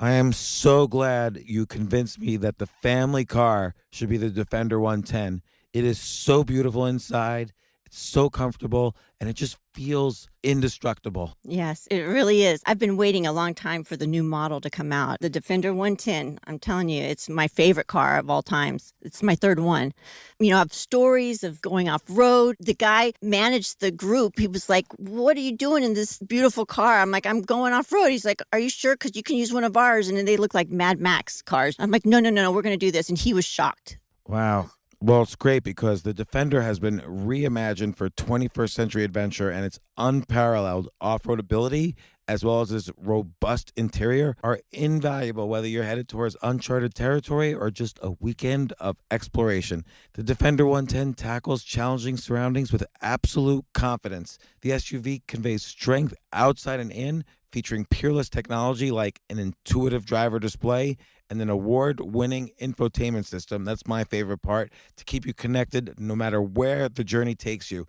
I am so glad you convinced me that the family car should be the Defender 110. It is so beautiful inside, it's so comfortable, and it just feels indestructible. Yes, it really is. I've been waiting a long time for the new model to come out. The Defender 110, I'm telling you, it's my favorite car of all times. It's my third one. You know, I have stories of going off road. The guy managed the group. He was like, "What are you doing in this beautiful car?" I'm like, "I'm going off road." He's like, "Are you sure? Because you can use one of ours." And then they look like Mad Max cars. I'm like, "No, no, no, no, we're going to do this." And he was shocked. Wow. Well, it's great because the Defender has been reimagined for 21st century adventure, and its unparalleled off road ability, as well as its robust interior, are invaluable whether you're headed towards uncharted territory or just a weekend of exploration. The Defender 110 tackles challenging surroundings with absolute confidence. The SUV conveys strength outside and in, featuring peerless technology like an intuitive driver display and an award-winning infotainment system. That's my favorite part, to keep you connected no matter where the journey takes you.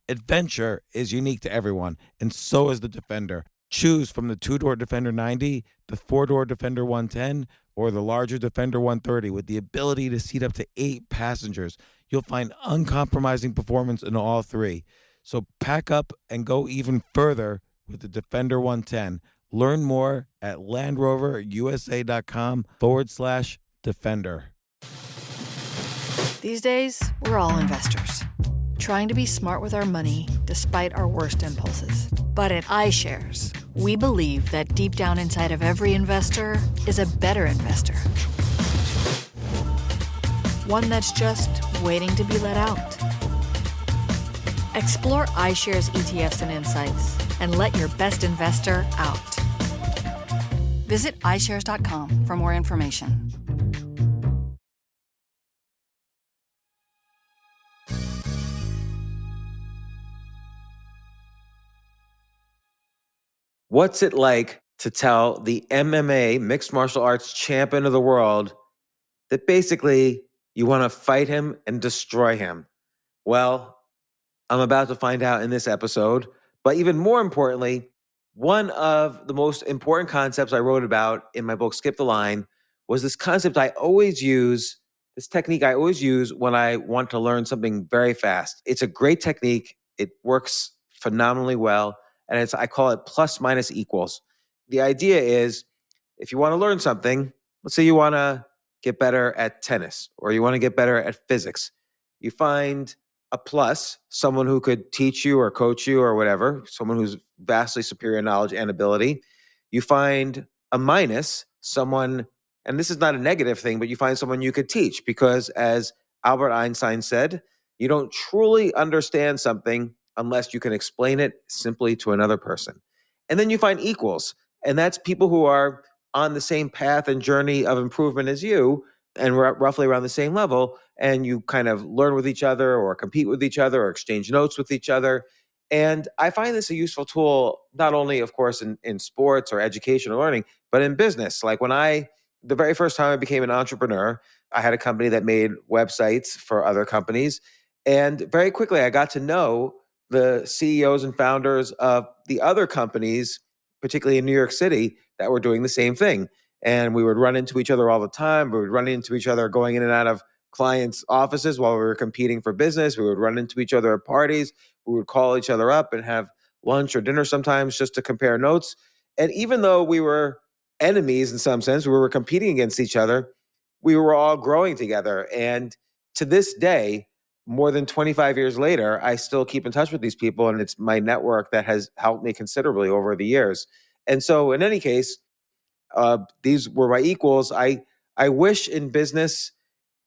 Adventure is unique to everyone, and so is the Defender. Choose from the two-door Defender 90, the four-door Defender 110, or the larger Defender 130 with the ability to seat up to 8 passengers. You'll find uncompromising performance in all three. So pack up and go even further with the Defender 110. Learn more at LandRoverUSA.com/Defender. These days, we're all investors, trying to be smart with our money despite our worst impulses. But at iShares, we believe that deep down inside of every investor is a better investor. One that's just waiting to be let out. Explore iShares ETFs and insights and let your best investor out. Visit iShares.com for more information. What's it like to tell the MMA, mixed martial arts champion of the world, that basically you want to fight him and destroy him? Well, I'm about to find out in this episode. But even more importantly, one of the most important concepts I wrote about in my book, Skip the Line, was this concept I always use, this technique I always use when I want to learn something very fast. It's a great technique. It works phenomenally well. And I call it plus minus equals. The idea is, if you want to learn something, let's say you want to get better at tennis or you want to get better at physics, you find a plus, someone who could teach you or coach you or whatever, someone who's vastly superior knowledge and ability. You find a minus, someone, and this is not a negative thing, but you find someone you could teach because, as Albert Einstein said, you don't truly understand something unless you can explain it simply to another person. And then you find equals, and that's people who are on the same path and journey of improvement as you, and we're roughly around the same level, and you kind of learn with each other or compete with each other or exchange notes with each other. And I find this a useful tool, not only, of course, in sports or education or learning, but in business. Like the very first time I became an entrepreneur, I had a company that made websites for other companies. And very quickly, I got to know the CEOs and founders of the other companies, particularly in New York City, that were doing the same thing. And we would run into each other all the time. We would run into each other going in and out of clients' offices while we were competing for business. We would run into each other at parties. We would call each other up and have lunch or dinner sometimes just to compare notes. And even though we were enemies in some sense, we were competing against each other, we were all growing together. And to this day, more than 25 years later, I still keep in touch with these people, and it's my network that has helped me considerably over the years. And so, in any case, these were my equals. I wish in business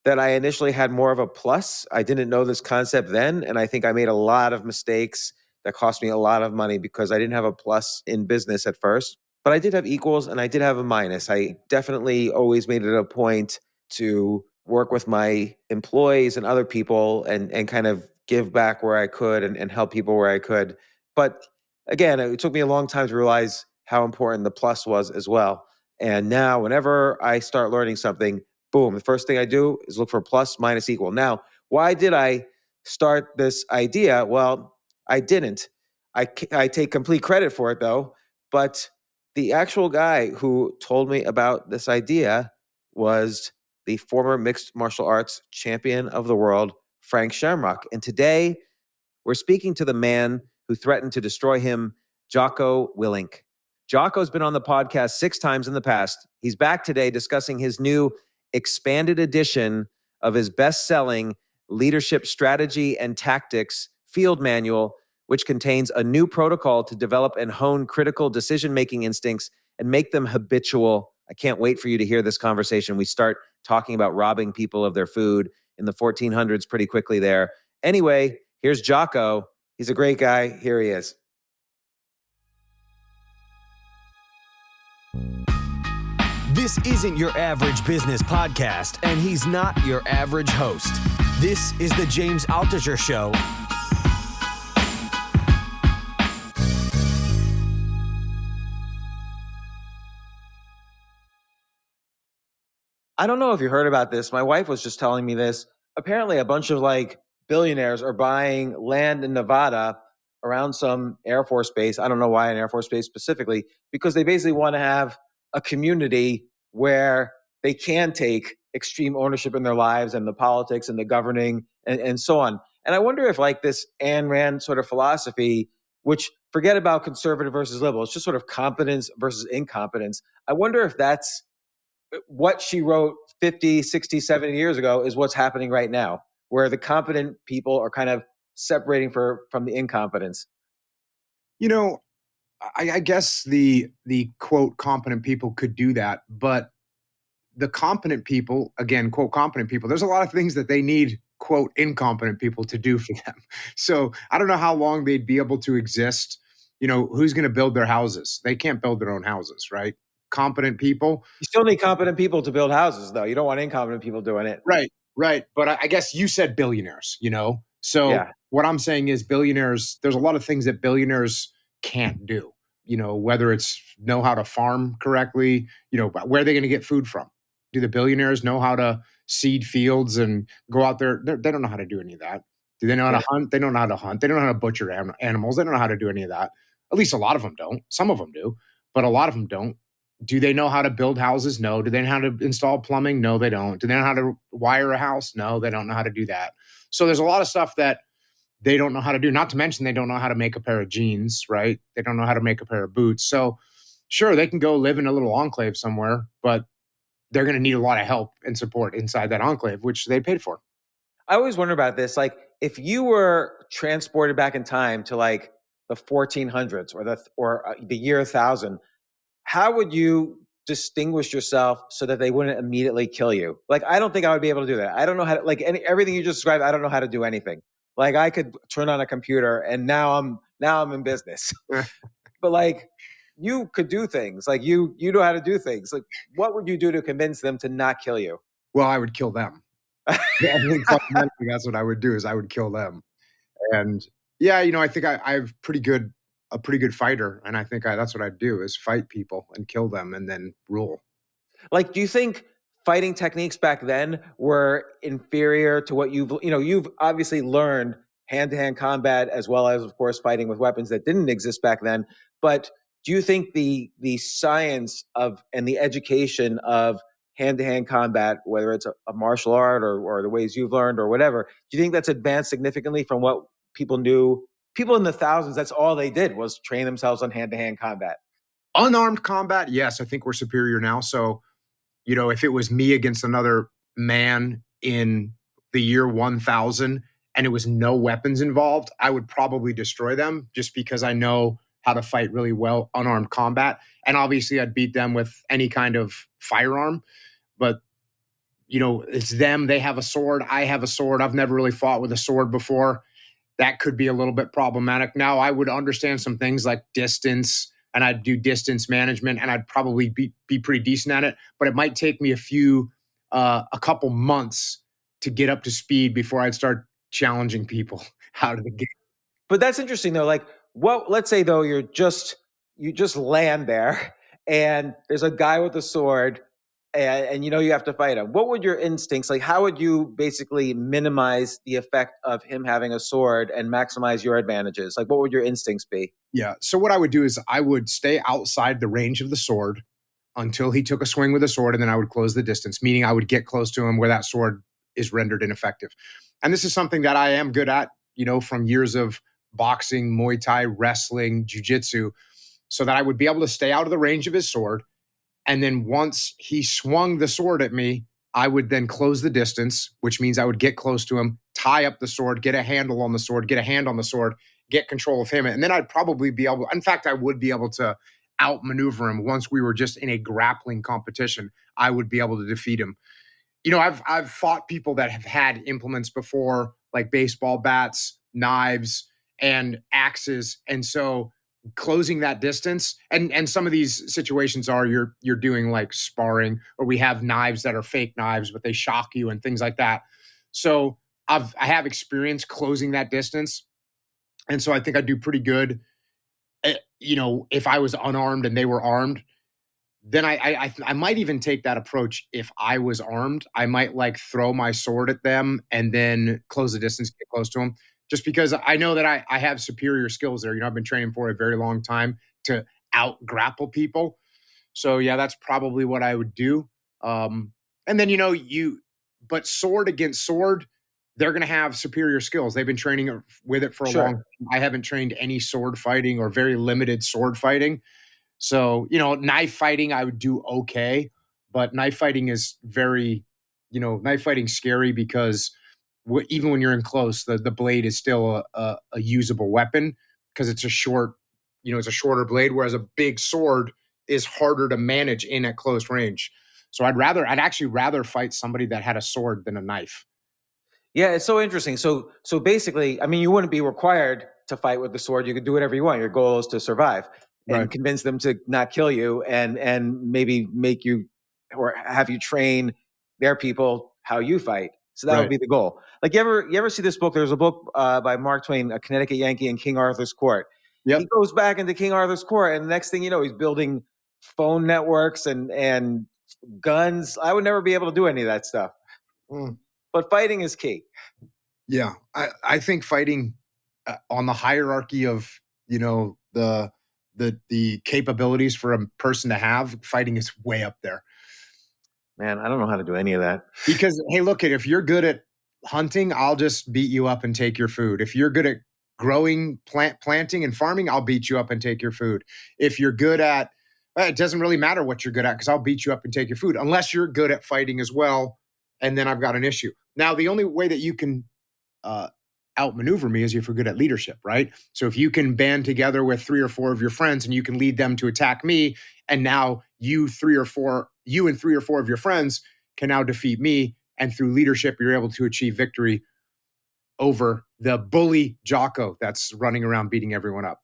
that I initially had more of a plus. I didn't know this concept then, and I think I made a lot of mistakes that cost me a lot of money because I didn't have a plus in business at first. But I did have equals and I did have a minus. I definitely always made it a point to work with my employees and other people and kind of give back where I could and help people where I could. But again, it took me a long time to realize how important the plus was as well. And now, whenever I start learning something, boom, the first thing I do is look for plus, minus, equal. Now, why did I start this idea? Well, I didn't. I take complete credit for it, though. But The actual guy who told me about this idea was the former mixed martial arts champion of the world, Frank Shamrock. And today we're speaking to the man who threatened to destroy him, Jocko Willink. Jocko's been on the podcast 6 times in the past. He's back today discussing his new expanded edition of his best-selling Leadership Strategy and Tactics Field Manual, which contains a new protocol to develop and hone critical decision-making instincts and make them habitual. I can't wait for you to hear this conversation. We start talking about robbing people of their food in the 1400s pretty quickly there. Anyway, here's Jocko. He's a great guy. Here he is. This isn't your average business podcast, and he's not your average host. This is the James Altucher Show. I don't know if you heard about this. My wife was just telling me this. Apparently, a bunch of billionaires are buying land in Nevada around some Air Force base. I don't know why an Air Force base specifically, because they basically want to have a community where they can take extreme ownership in their lives and the politics and the governing and so on. And I wonder if this Ayn Rand sort of philosophy, which forget about conservative versus liberal, it's just sort of competence versus incompetence. I wonder if that's what she wrote 50, 60, 70 years ago is what's happening right now, where the competent people are kind of separating from the incompetence. I guess the quote competent people could do that, but the competent people, again, quote competent people, there's a lot of things that they need quote incompetent people to do for them. So I don't know how long they'd be able to exist. Who's going to build their houses? They can't build their own houses, right? Competent people. You still need competent people to build houses, though. You don't want incompetent people doing it. Right. But I guess you said billionaires, So Yeah. What I'm saying is billionaires, there's a lot of things that billionaires can't do, whether it's know how to farm correctly, where are they going to get food from? Do the billionaires know how to seed fields and go out there? They don't know how to do any of that. Do they know how to hunt? They don't know how to hunt. They don't know how to butcher animals. They don't know how to do any of that. At least a lot of them don't. Some of them do, but a lot of them don't. Do they know how to build houses? No. Do they know how to install plumbing? No, they don't. Do they know how to wire a house? No, they don't know how to do that. So there's a lot of stuff that they don't know how to do. Not to mention they don't know how to make a pair of jeans, right? They don't know how to make a pair of boots. So sure, they can go live in a little enclave somewhere, but they're going to need a lot of help and support inside that enclave, which they paid for. I always wonder about this. If you were transported back in time to the 1400s or the year 1000, how would you distinguish yourself so that they wouldn't immediately kill you? I don't think I would be able to do that. I don't know how to, everything you just described, I don't know how to do anything. I could turn on a computer and now I'm in business. But you could do things. You know how to do things. What would you do to convince them to not kill you? Well, I would kill them. I think fundamentally that's what I would do is I would kill them. And yeah, I think I'm a pretty good fighter. And I think that's what I'd do is fight people and kill them and then rule. Do you think fighting techniques back then were inferior to what you've obviously learned hand-to-hand combat as well as, of course, fighting with weapons that didn't exist back then. But do you think the science of and the education of hand-to-hand combat, whether it's a martial art or the ways you've learned or whatever, do you think that's advanced significantly from what people knew? People in the thousands, that's all they did was train themselves on hand-to-hand combat. Unarmed combat, yes, I think we're superior now. So, if it was me against another man in the year 1000 and it was no weapons involved, I would probably destroy them just because I know how to fight really well unarmed combat. And obviously I'd beat them with any kind of firearm. But, it's them. They have a sword. I have a sword. I've never really fought with a sword before. That could be a little bit problematic. Now, I would understand some things like distance, and I'd do distance management, and I'd probably be pretty decent at it. But it might take me a couple months to get up to speed before I'd start challenging people out of the game. But that's interesting, though. Let's say though you just land there, and there's a guy with a sword, and you know you have to fight him. What would your instincts, like how would you basically minimize the effect of him having a sword and maximize your advantages? Like what would your instincts be? Yeah. So what I would do is I would stay outside the range of the sword until he took a swing with a sword, and then I would close the distance, meaning I would get close to him where that sword is rendered ineffective. And this is something that I am good at, from years of boxing, Muay Thai, wrestling, jujitsu, so that I would be able to stay out of the range of his sword. And then once he swung the sword at me, I would then close the distance, which means I would get close to him, tie up the sword, get a handle on the sword, get a hand on the sword, get control of him. And then I'd probably be able, in fact, I would be able to outmaneuver him once we were just in a grappling competition. I would be able to defeat him. I've fought people that have had implements before, like baseball bats, knives, and axes. And so closing that distance, and some of these situations are you're doing like sparring, or we have knives that are fake knives, but they shock you and things like that. So I have experience closing that distance. And so I think I do pretty good. If I was unarmed and they were armed, then I might even take that approach. If I was armed, I might like throw my sword at them and then close the distance, get close to them, just because I know that I have superior skills there. I've been training for a very long time to out grapple people. So yeah, that's probably what I would do. And then but sword against sword, they're going to have superior skills. They've been training with it for a long Sure. time. I haven't trained any sword fighting or very limited sword fighting. So, knife fighting, I would do okay, but knife fighting is knife fighting scary because even when you're in close, the blade is still a usable weapon because it's it's a shorter blade, whereas a big sword is harder to manage in at close range. So I'd actually rather fight somebody that had a sword than a knife. Yeah, it's so interesting. So basically, I mean, you wouldn't be required to fight with the sword. You could do whatever you want. Your goal is to survive Right. and convince them to not kill you, and maybe make you or have you train their people how you fight. So that would Right. be the goal. Like you ever see this book? There's a book by Mark Twain, A Connecticut Yankee in King Arthur's Court. He Yep. goes back into King Arthur's Court, and the next thing you know, he's building phone networks and guns. I would never be able to do any of that stuff. Mm. But fighting is key. Yeah, I think fighting on the hierarchy of the capabilities for a person to have, fighting is way up there. Man, I don't know how to do any of that. Because hey, look, if you're good at hunting, I'll just beat you up and take your food. If you're good at planting and farming, I'll beat you up and take your food. If you're good at it doesn't really matter what you're good at because I'll beat you up and take your food unless you're good at fighting as well, and then I've got an issue. Now, the only way that you can uh, outmaneuver me is if you're good at leadership, right? So if you can band together with 3 or 4 of your friends and you can lead them to attack me, and now you and 3 or 4 of your friends can now defeat me, and through leadership, you're able to achieve victory over the bully Jocko that's running around beating everyone up.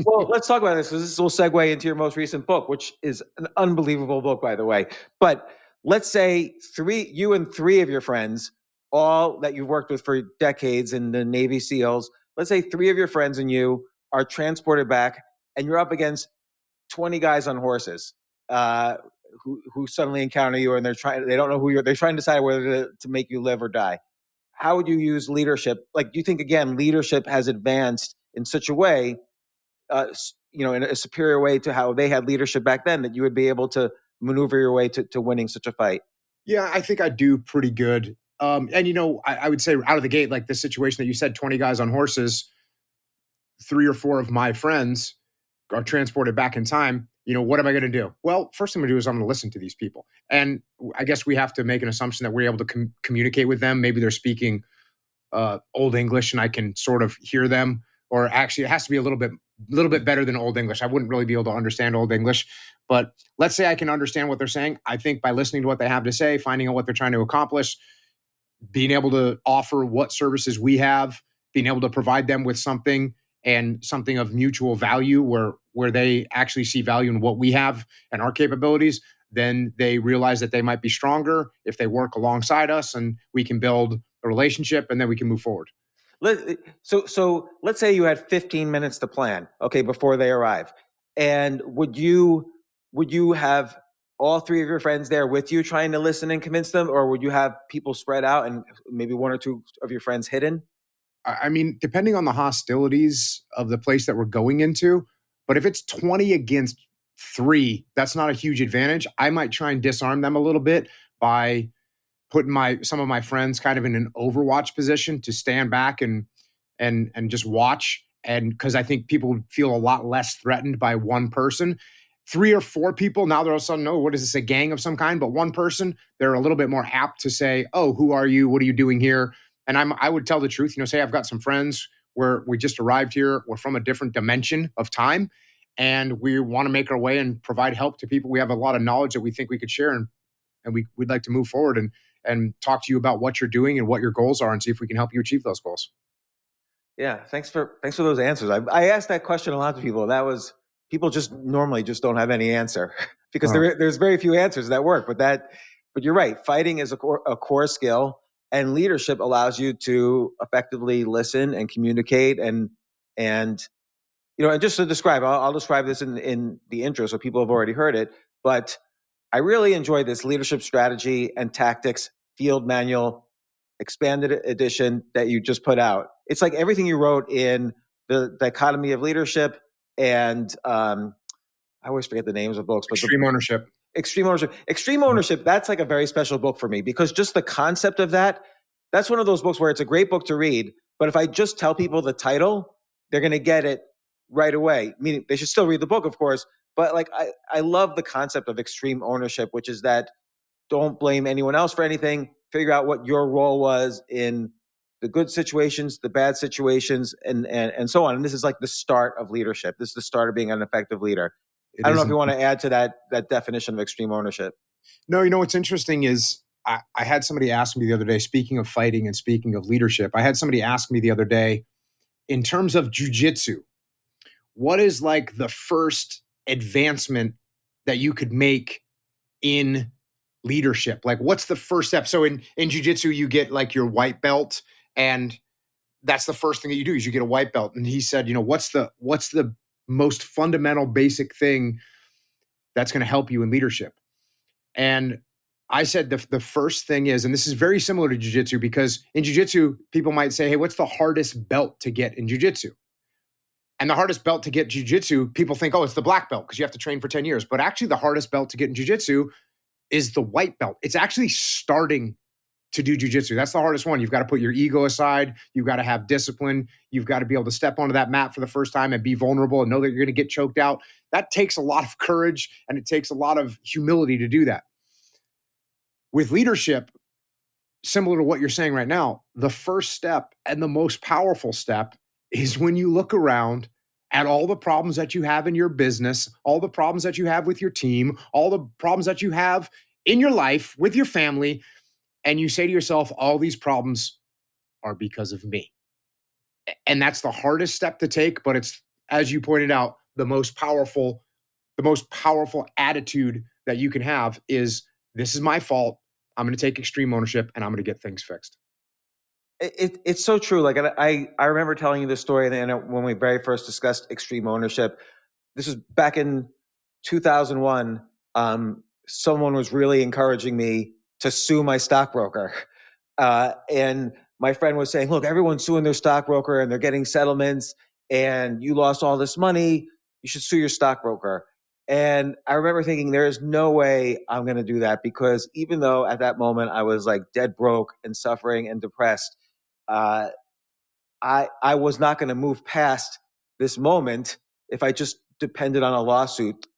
Well, let's talk about this because this will segue into your most recent book, which is an unbelievable book, by the way. But let's say you and 3 of your friends, all that you've worked with for decades in the Navy SEALs, let's say 3 of your friends and you are transported back, and you're up against 20 guys on horses who suddenly encounter you, and they don't know who you're. They're trying to decide whether to make you live or die. How would you use leadership? Like, do you think again leadership has advanced in such a way? In a superior way to how they had leadership back then, that you would be able to maneuver your way to winning such a fight? Yeah, I think I do pretty good. I would say out of the gate, like the situation that you said, 20 guys on horses, 3 or 4 of my friends are transported back in time. What am I going to do? Well, first thing I'm going to do is I'm going to listen to these people. And I guess we have to make an assumption that we're able to communicate with them. Maybe they're speaking Old English and I can sort of hear them, or actually it has to be a little bit better than Old English. I wouldn't really be able to understand Old English, but let's say I can understand what they're saying. I think by listening to what they have to say, finding out what they're trying to accomplish, being able to offer what services we have, being able to provide them with something and something of mutual value where they actually see value in what we have and our capabilities, then they realize that they might be stronger if they work alongside us, and we can build a relationship and then we can move forward. So let's say you had 15 minutes to plan, okay, before they arrive. And would you have all three of your friends there with you trying to listen and convince them, or would you have people spread out and maybe one or two of your friends hidden? I mean, depending on the hostilities of the place that we're going into, but if it's 20 against 3, that's not a huge advantage. I might try and disarm them a little bit by putting some of my friends kind of in an overwatch position to stand back and just watch. And because I think people would feel a lot less threatened by one person. 3 or 4 people, now they're all of a sudden, oh, what is this, a gang of some kind? But one person, they're a little bit more apt to say, oh, who are you? What are you doing here? And I would tell the truth, say I've got some friends where we just arrived here. We're from a different dimension of time, and we want to make our way and provide help to people. We have a lot of knowledge that we think we could share, and we'd like to move forward and talk to you about what you're doing and what your goals are and see if we can help you achieve those goals. Yeah, thanks for those answers. I asked that question a lot to people. That was people just normally just don't have any answer because there's very few answers that work. But you're right. Fighting is a core skill, and leadership allows you to effectively listen and communicate and and just to describe. I'll describe this in the intro, so people have already heard it. But I really enjoy this leadership strategy and tactics field manual expanded edition that you just put out. It's like everything you wrote in the dichotomy of leadership and I always forget the names of books, but Extreme Ownership. Extreme Ownership. Extreme Ownership, that's like a very special book for me because just the concept of that's one of those books where it's a great book to read, but if I just tell people the title, they're going to get it right away. Meaning they should still read the book, of course, but like I love the concept of extreme ownership, which is that don't blame anyone else for anything. Figure out what your role was in the good situations, the bad situations, and so on. And this is like the start of leadership. This is the start of being an effective leader. I don't know if you want to add to that definition of extreme ownership. No, what's interesting is I had somebody ask me the other day, speaking of fighting and speaking of leadership, I had somebody ask me the other day, in terms of jujitsu, what is like the first advancement that you could make in leadership? Like, what's the first step? So in jujitsu, you get like your white belt, and that's the first thing that you do is you get a white belt. And he said, what's the most fundamental basic thing that's going to help you in leadership? And I said the first thing is, and this is very similar to jiu-jitsu, because in jiu-jitsu, people might say, hey, what's the hardest belt to get in jiu-jitsu? And the hardest belt to get jiu-jitsu, people think, oh, it's the black belt because you have to train for 10 years. But actually, the hardest belt to get in jiu-jitsu is the white belt. It's actually starting to do jiu-jitsu. That's the hardest one. You've got to put your ego aside. You've got to have discipline. You've got to be able to step onto that mat for the first time and be vulnerable and know that you're going to get choked out. That takes a lot of courage, and it takes a lot of humility to do that. With leadership, similar to what you're saying right now, the first step and the most powerful step is when you look around at all the problems that you have in your business, all the problems that you have with your team, all the problems that you have in your life with your family, and you say to yourself, all these problems are because of me. And that's the hardest step to take, but it's, as you pointed out, the most powerful attitude that you can have is, this is my fault. I'm going to take extreme ownership and I'm going to get things fixed. It's so true. Like I remember telling you this story when we very first discussed extreme ownership. This was back in 2001. Someone was really encouraging me to sue my stockbroker. And my friend was saying, look, everyone's suing their stockbroker and they're getting settlements and you lost all this money. You should sue your stockbroker. And I remember thinking, there is no way I'm going to do that, because even though at that moment I was like dead broke and suffering and depressed, I was not going to move past this moment if I just depended on a lawsuit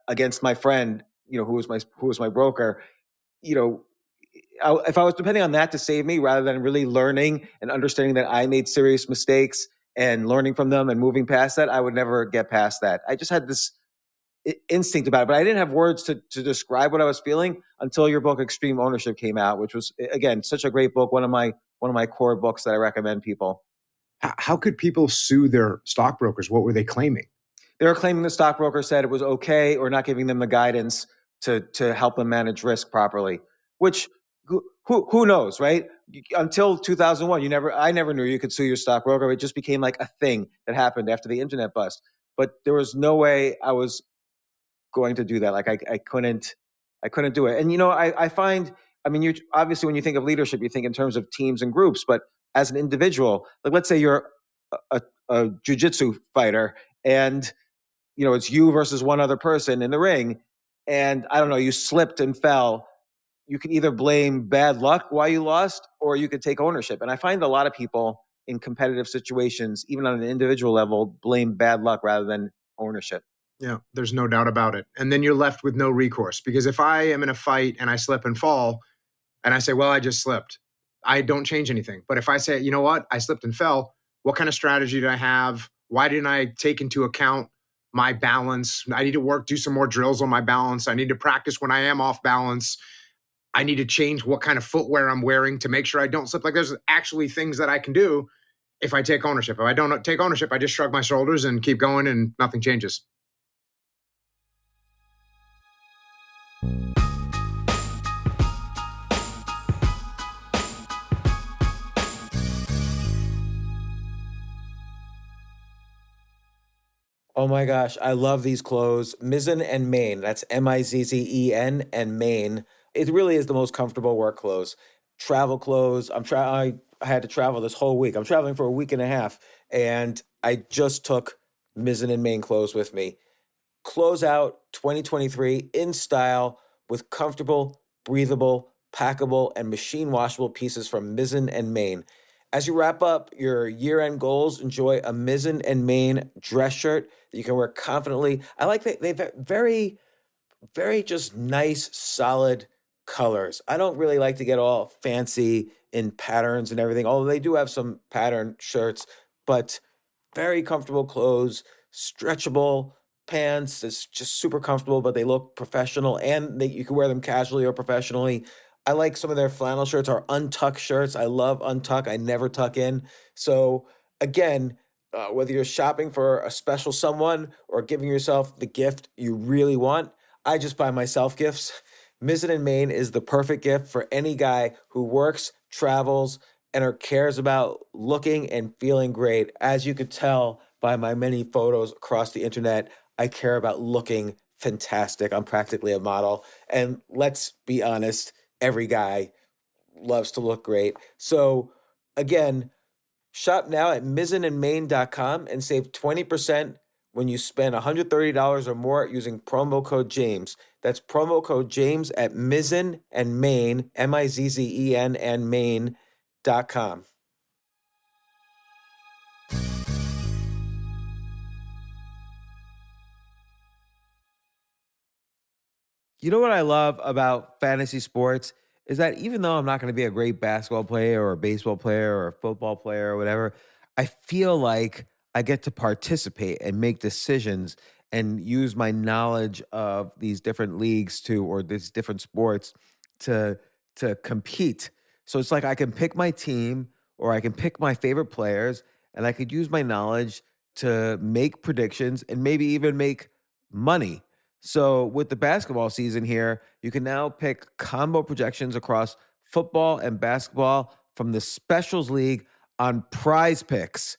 against my friend, who was my broker. If I was depending on that to save me, rather than really learning and understanding that I made serious mistakes and learning from them and moving past that, I would never get past that. I just had this instinct about it, but I didn't have words to describe what I was feeling until your book Extreme Ownership came out, which was, again, such a great book. One of my core books that I recommend people. How could people sue their stockbrokers? What were they claiming? They were claiming the stockbroker said it was okay, or not giving them the guidance to help them manage risk properly, which who knows, right? Until 2001, I never knew you could sue your stockbroker. It just became like a thing that happened after the internet bust. But there was no way I was going to do that. Like I couldn't I couldn't do it. And, I find, you obviously, when you think of leadership, you think in terms of teams and groups, but as an individual, like let's say you're a jujitsu fighter and, it's you versus one other person in the ring. And I don't know, you slipped and fell. You can either blame bad luck why you lost, or you could take ownership. And I find a lot of people in competitive situations, even on an individual level, blame bad luck rather than ownership. Yeah, there's no doubt about it. And then you're left with no recourse, because if I am in a fight and I slip and fall and I say, well, I just slipped, I don't change anything. But if I say, you know what, I slipped and fell, what kind of strategy do I have? Why didn't I take into account my balance? I need to do some more drills on my balance. I need to practice when I am off balance. I need to change what kind of footwear I'm wearing to make sure I don't slip. Like, there's actually things that I can do if I take ownership. If I don't take ownership, I just shrug my shoulders and keep going and nothing changes. Oh my gosh, I love these clothes. Mizzen and Main. That's Mizzen and Main. It really is the most comfortable work clothes. Travel clothes. I had to travel this whole week. I'm traveling for a week and a half, and I just took Mizzen and Main clothes with me. Close out 2023 in style with comfortable, breathable, packable, and machine washable pieces from Mizzen and Main. As you wrap up your year-end goals, enjoy a Mizzen and Main dress shirt that you can wear confidently. I like that they've very, very just nice, solid colors. I don't really like to get all fancy in patterns and everything, although they do have some pattern shirts, but very comfortable clothes, stretchable pants. It's just super comfortable, but they look professional, and you can wear them casually or professionally. I like some of their flannel shirts or untuck shirts. I love untuck. I never tuck in. So again, whether you're shopping for a special someone or giving yourself the gift you really want, I just buy myself gifts. Mizzen and Main is the perfect gift for any guy who works, travels, and or cares about looking and feeling great. As you could tell by my many photos across the internet, I care about looking fantastic. I'm practically a model. And let's be honest, every guy loves to look great. So again, shop now at mizzenandmain.com and save 20% when you spend $130 or more using promo code James. That's promo code James at Mizzen and Main, Mizzen and Main.com. You know what I love about fantasy sports is that even though I'm not going to be a great basketball player or a baseball player or a football player or whatever, I feel like I get to participate and make decisions and use my knowledge of these different leagues or these different sports to compete. So it's like I can pick my team or I can pick my favorite players, and I could use my knowledge to make predictions and maybe even make money. So with the basketball season here, you can now pick combo projections across football and basketball from the Specials League on Prize Picks.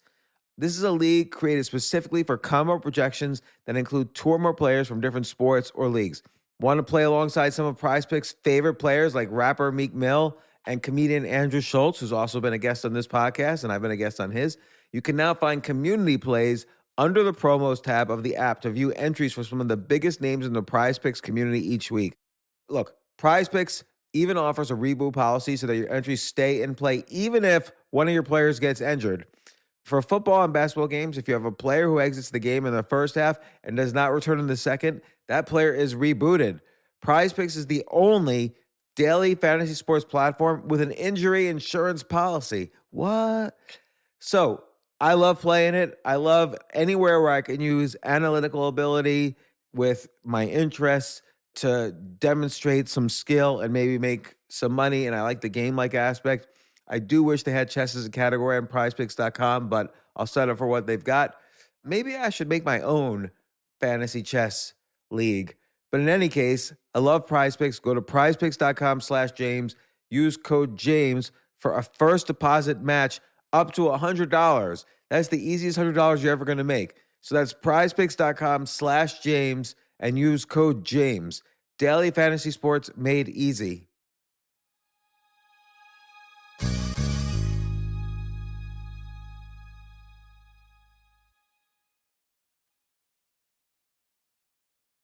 This is a league created specifically for combo projections that include two or more players from different sports or leagues. Want to play alongside some of Prize Picks' favorite players like rapper Meek Mill and comedian Andrew Schultz, who's also been a guest on this podcast, and I've been a guest on his? You can now find community plays under the promos tab of the app to view entries for some of the biggest names in the Prize Picks community each week. Look, Prize Picks even offers a reboot policy so that your entries stay in play even if one of your players gets injured. For football and basketball games, if you have a player who exits the game in the first half and does not return in the second, that player is rebooted. Prize Picks is the only daily fantasy sports platform with an injury insurance policy. What? So I love playing it. I love anywhere where I can use analytical ability with my interests to demonstrate some skill and maybe make some money. And I like the game-like aspect. I do wish they had chess as a category on prizepicks.com, but I'll settle for what they've got. Maybe I should make my own fantasy chess league. But in any case, I love Prize Picks. Go to prizepicks.com/James. Use code James for a first deposit match up to $100. That's the easiest $100 you're ever going to make. So that's prizepicks.com/James and use code James. Daily fantasy sports made easy.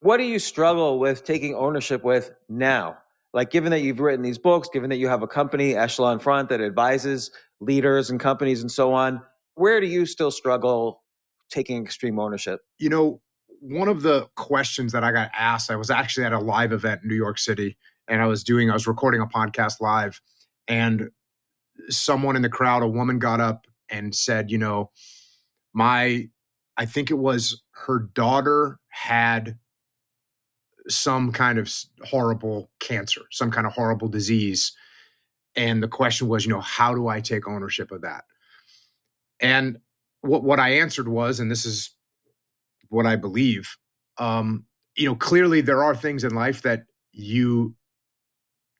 What do you struggle with taking ownership with now? Like, given that you've written these books, given that you have a company, Echelon Front, that advises leaders and companies and so on, where do you still struggle taking extreme ownership? You know, one of the questions that I got asked, I was actually at a live event in New York City, and I was recording a podcast live, and someone in the crowd, a woman, got up and said, I think it was her daughter had some kind of horrible cancer, some kind of horrible disease. And the question was, how do I take ownership of that? And what I answered was, and this is what I believe, clearly there are things in life that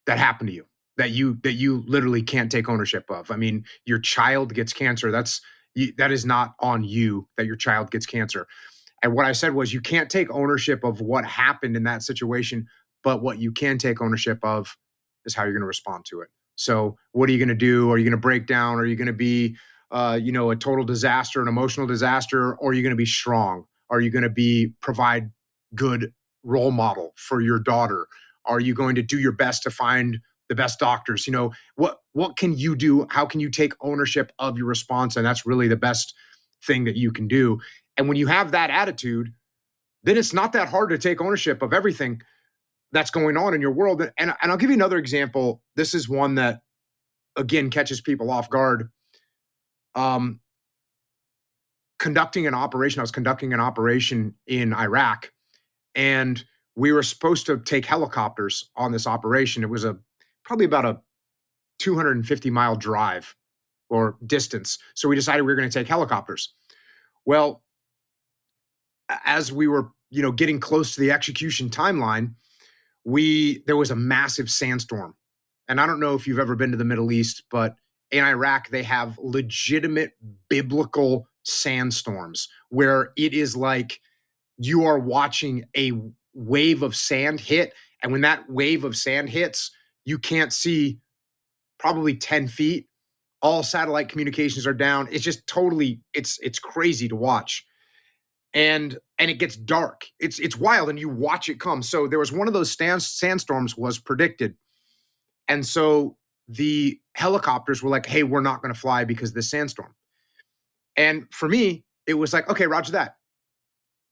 happen to you that you literally can't take ownership of. I mean, your child gets cancer. That is not on you that your child gets cancer. And what I said was, you can't take ownership of what happened in that situation, but what you can take ownership of is how you're going to respond to it. So what are you going to do? Are you going to break down? Are you going to be, a total disaster, an emotional disaster? Or are you going to be strong? Are you going to provide good role model for your daughter? Are you going to do your best to find the best doctors? What can you do? How can you take ownership of your response? And that's really the best thing that you can do. And when you have that attitude, then it's not that hard to take ownership of everything that's going on in your world. And I'll give you another example. This is one that, again, catches people off guard. I was conducting an operation in Iraq, and we were supposed to take helicopters on this operation. It was probably about a 250-mile drive or distance. So we decided we were going to take helicopters. Well, as we were, getting close to the execution timeline, there was a massive sandstorm. And I don't know if you've ever been to the Middle East, but in Iraq, they have legitimate biblical sandstorms where it is like you are watching a wave of sand hit. And when that wave of sand hits, you can't see probably 10 feet. All satellite communications are down. It's just totally, it's crazy to watch. And it gets dark. It's wild, and you watch it come. So there was one of those sandstorms was predicted. And so the helicopters were like, hey, we're not going to fly because of this sandstorm. And for me, it was like, okay, roger that.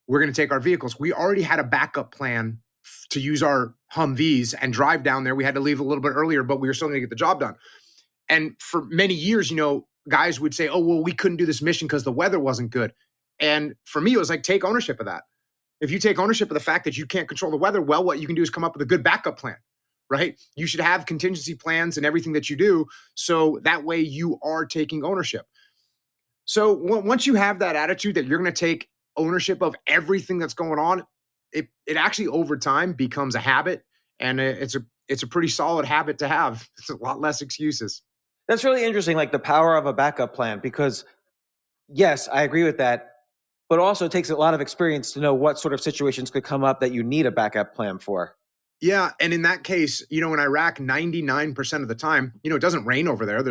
We're going to take our vehicles. We already had a backup plan to use our Humvees and drive down there. We had to leave a little bit earlier, but we were still going to get the job done. And for many years, guys would say, oh, well, we couldn't do this mission because the weather wasn't good. And for me, it was like, take ownership of that. If you take ownership of the fact that you can't control the weather, well, what you can do is come up with a good backup plan, right? You should have contingency plans in everything that you do. So that way you are taking ownership. So once you have that attitude that you're going to take ownership of everything that's going on, it actually over time becomes a habit. And it's a pretty solid habit to have. It's a lot less excuses. That's really interesting, like the power of a backup plan, because yes, I agree with that. But also it takes a lot of experience to know what sort of situations could come up that you need a backup plan for. Yeah. And in that case, in Iraq, 99% of the time, it doesn't rain over there.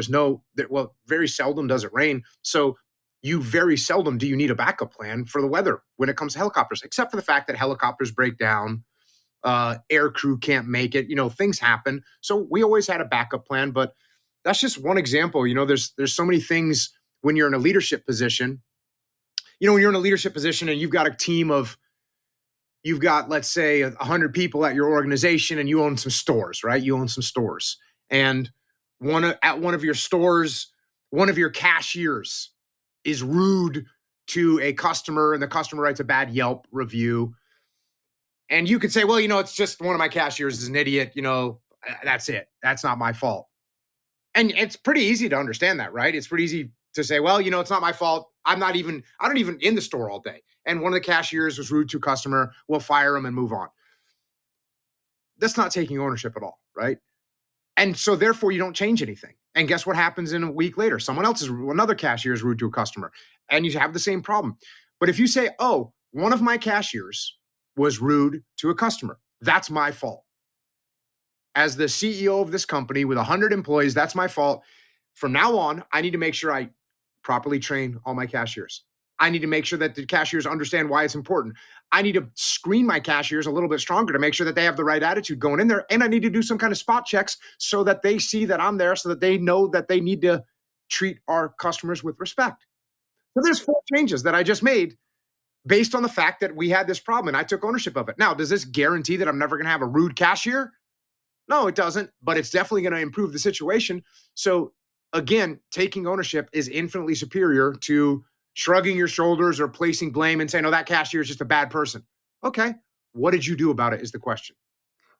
Very seldom does it rain. So you very seldom do you need a backup plan for the weather when it comes to helicopters, except for the fact that helicopters break down, air crew can't make it, things happen. So we always had a backup plan, but that's just one example. There's so many things when you're in a leadership position. When you're in a leadership position and you've got a team of, let's say 100 people at your organization, and you own some stores, right? You own some stores, and at one of your stores, one of your cashiers is rude to a customer, and the customer writes a bad Yelp review. And you could say, well, it's just one of my cashiers is an idiot. That's it. That's not my fault. And it's pretty easy to understand that, right? It's pretty easy to say, well, it's not my fault. I don't even in the store all day. And one of the cashiers was rude to a customer. We'll fire him and move on. That's not taking ownership at all, right? And so therefore you don't change anything. And guess what happens in a week later? Another cashier is rude to a customer, and you have the same problem. But if you say, oh, one of my cashiers was rude to a customer, that's my fault. as the CEO of this company with 100 employees, that's my fault. From now on, I need to make sure I properly train all my cashiers. I need to make sure that the cashiers understand why it's important. I need to screen my cashiers a little bit stronger to make sure that they have the right attitude going in there. And I need to do some kind of spot checks so that they see that I'm there, so that they know that they need to treat our customers with respect. So there's 4 changes that I just made based on the fact that we had this problem and I took ownership of it. Now, does this guarantee that I'm never going to have a rude cashier? No, it doesn't, but it's definitely going to improve the situation. So again, taking ownership is infinitely superior to shrugging your shoulders or placing blame and saying, "Oh, that cashier is just a bad person." Okay, what did you do about it is the question.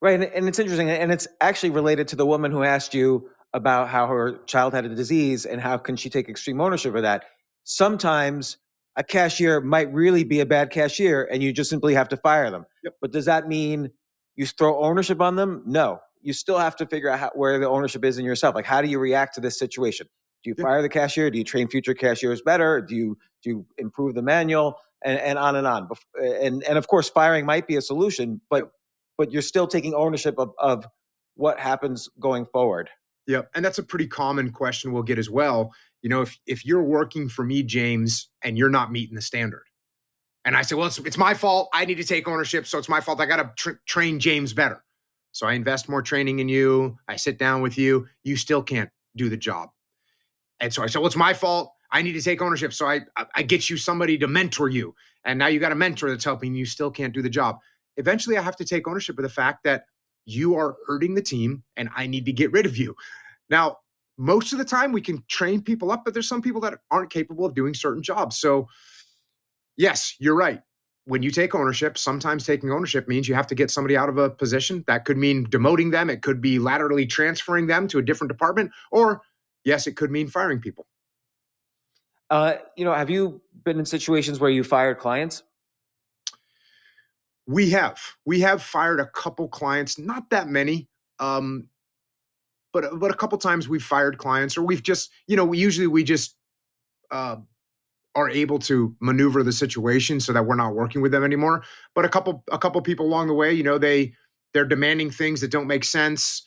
Right. And it's interesting. And it's actually related to the woman who asked you about how her child had a disease and how can she take extreme ownership of that. Sometimes a cashier might really be a bad cashier and you just simply have to fire them. Yep. But does that mean you throw ownership on them? No. You still have to figure out where the ownership is in yourself. Like, how do you react to this situation? Do you fire the cashier? Do you train future cashiers better? Do you improve the manual? And on and on. And of course, firing might be a solution, but you're still taking ownership of what happens going forward. Yeah, and that's a pretty common question we'll get as well. You know, if you're working for me, James, and you're not meeting the standard, and I say, well, it's my fault. I need to take ownership, so it's my fault. I got to train James better. So I invest more training in you. I sit down with you. You still can't do the job. And so I said, well, it's my fault. I need to take ownership. So I get you somebody to mentor you. And now you got a mentor that's helping you. Still can't do the job. Eventually, I have to take ownership of the fact that you are hurting the team and I need to get rid of you. Now, most of the time we can train people up, but there's some people that aren't capable of doing certain jobs. So yes, you're right. When you take ownership, sometimes taking ownership means you have to get somebody out of a position. That could mean demoting them. It could be laterally transferring them to a different department. Or yes, it could mean firing people. Have you been in situations where you fired clients? We have fired a couple clients, not that many, but a couple times we've fired clients, or we've just, we just are able to maneuver the situation so that we're not working with them anymore. But a couple people along the way, they're demanding things that don't make sense.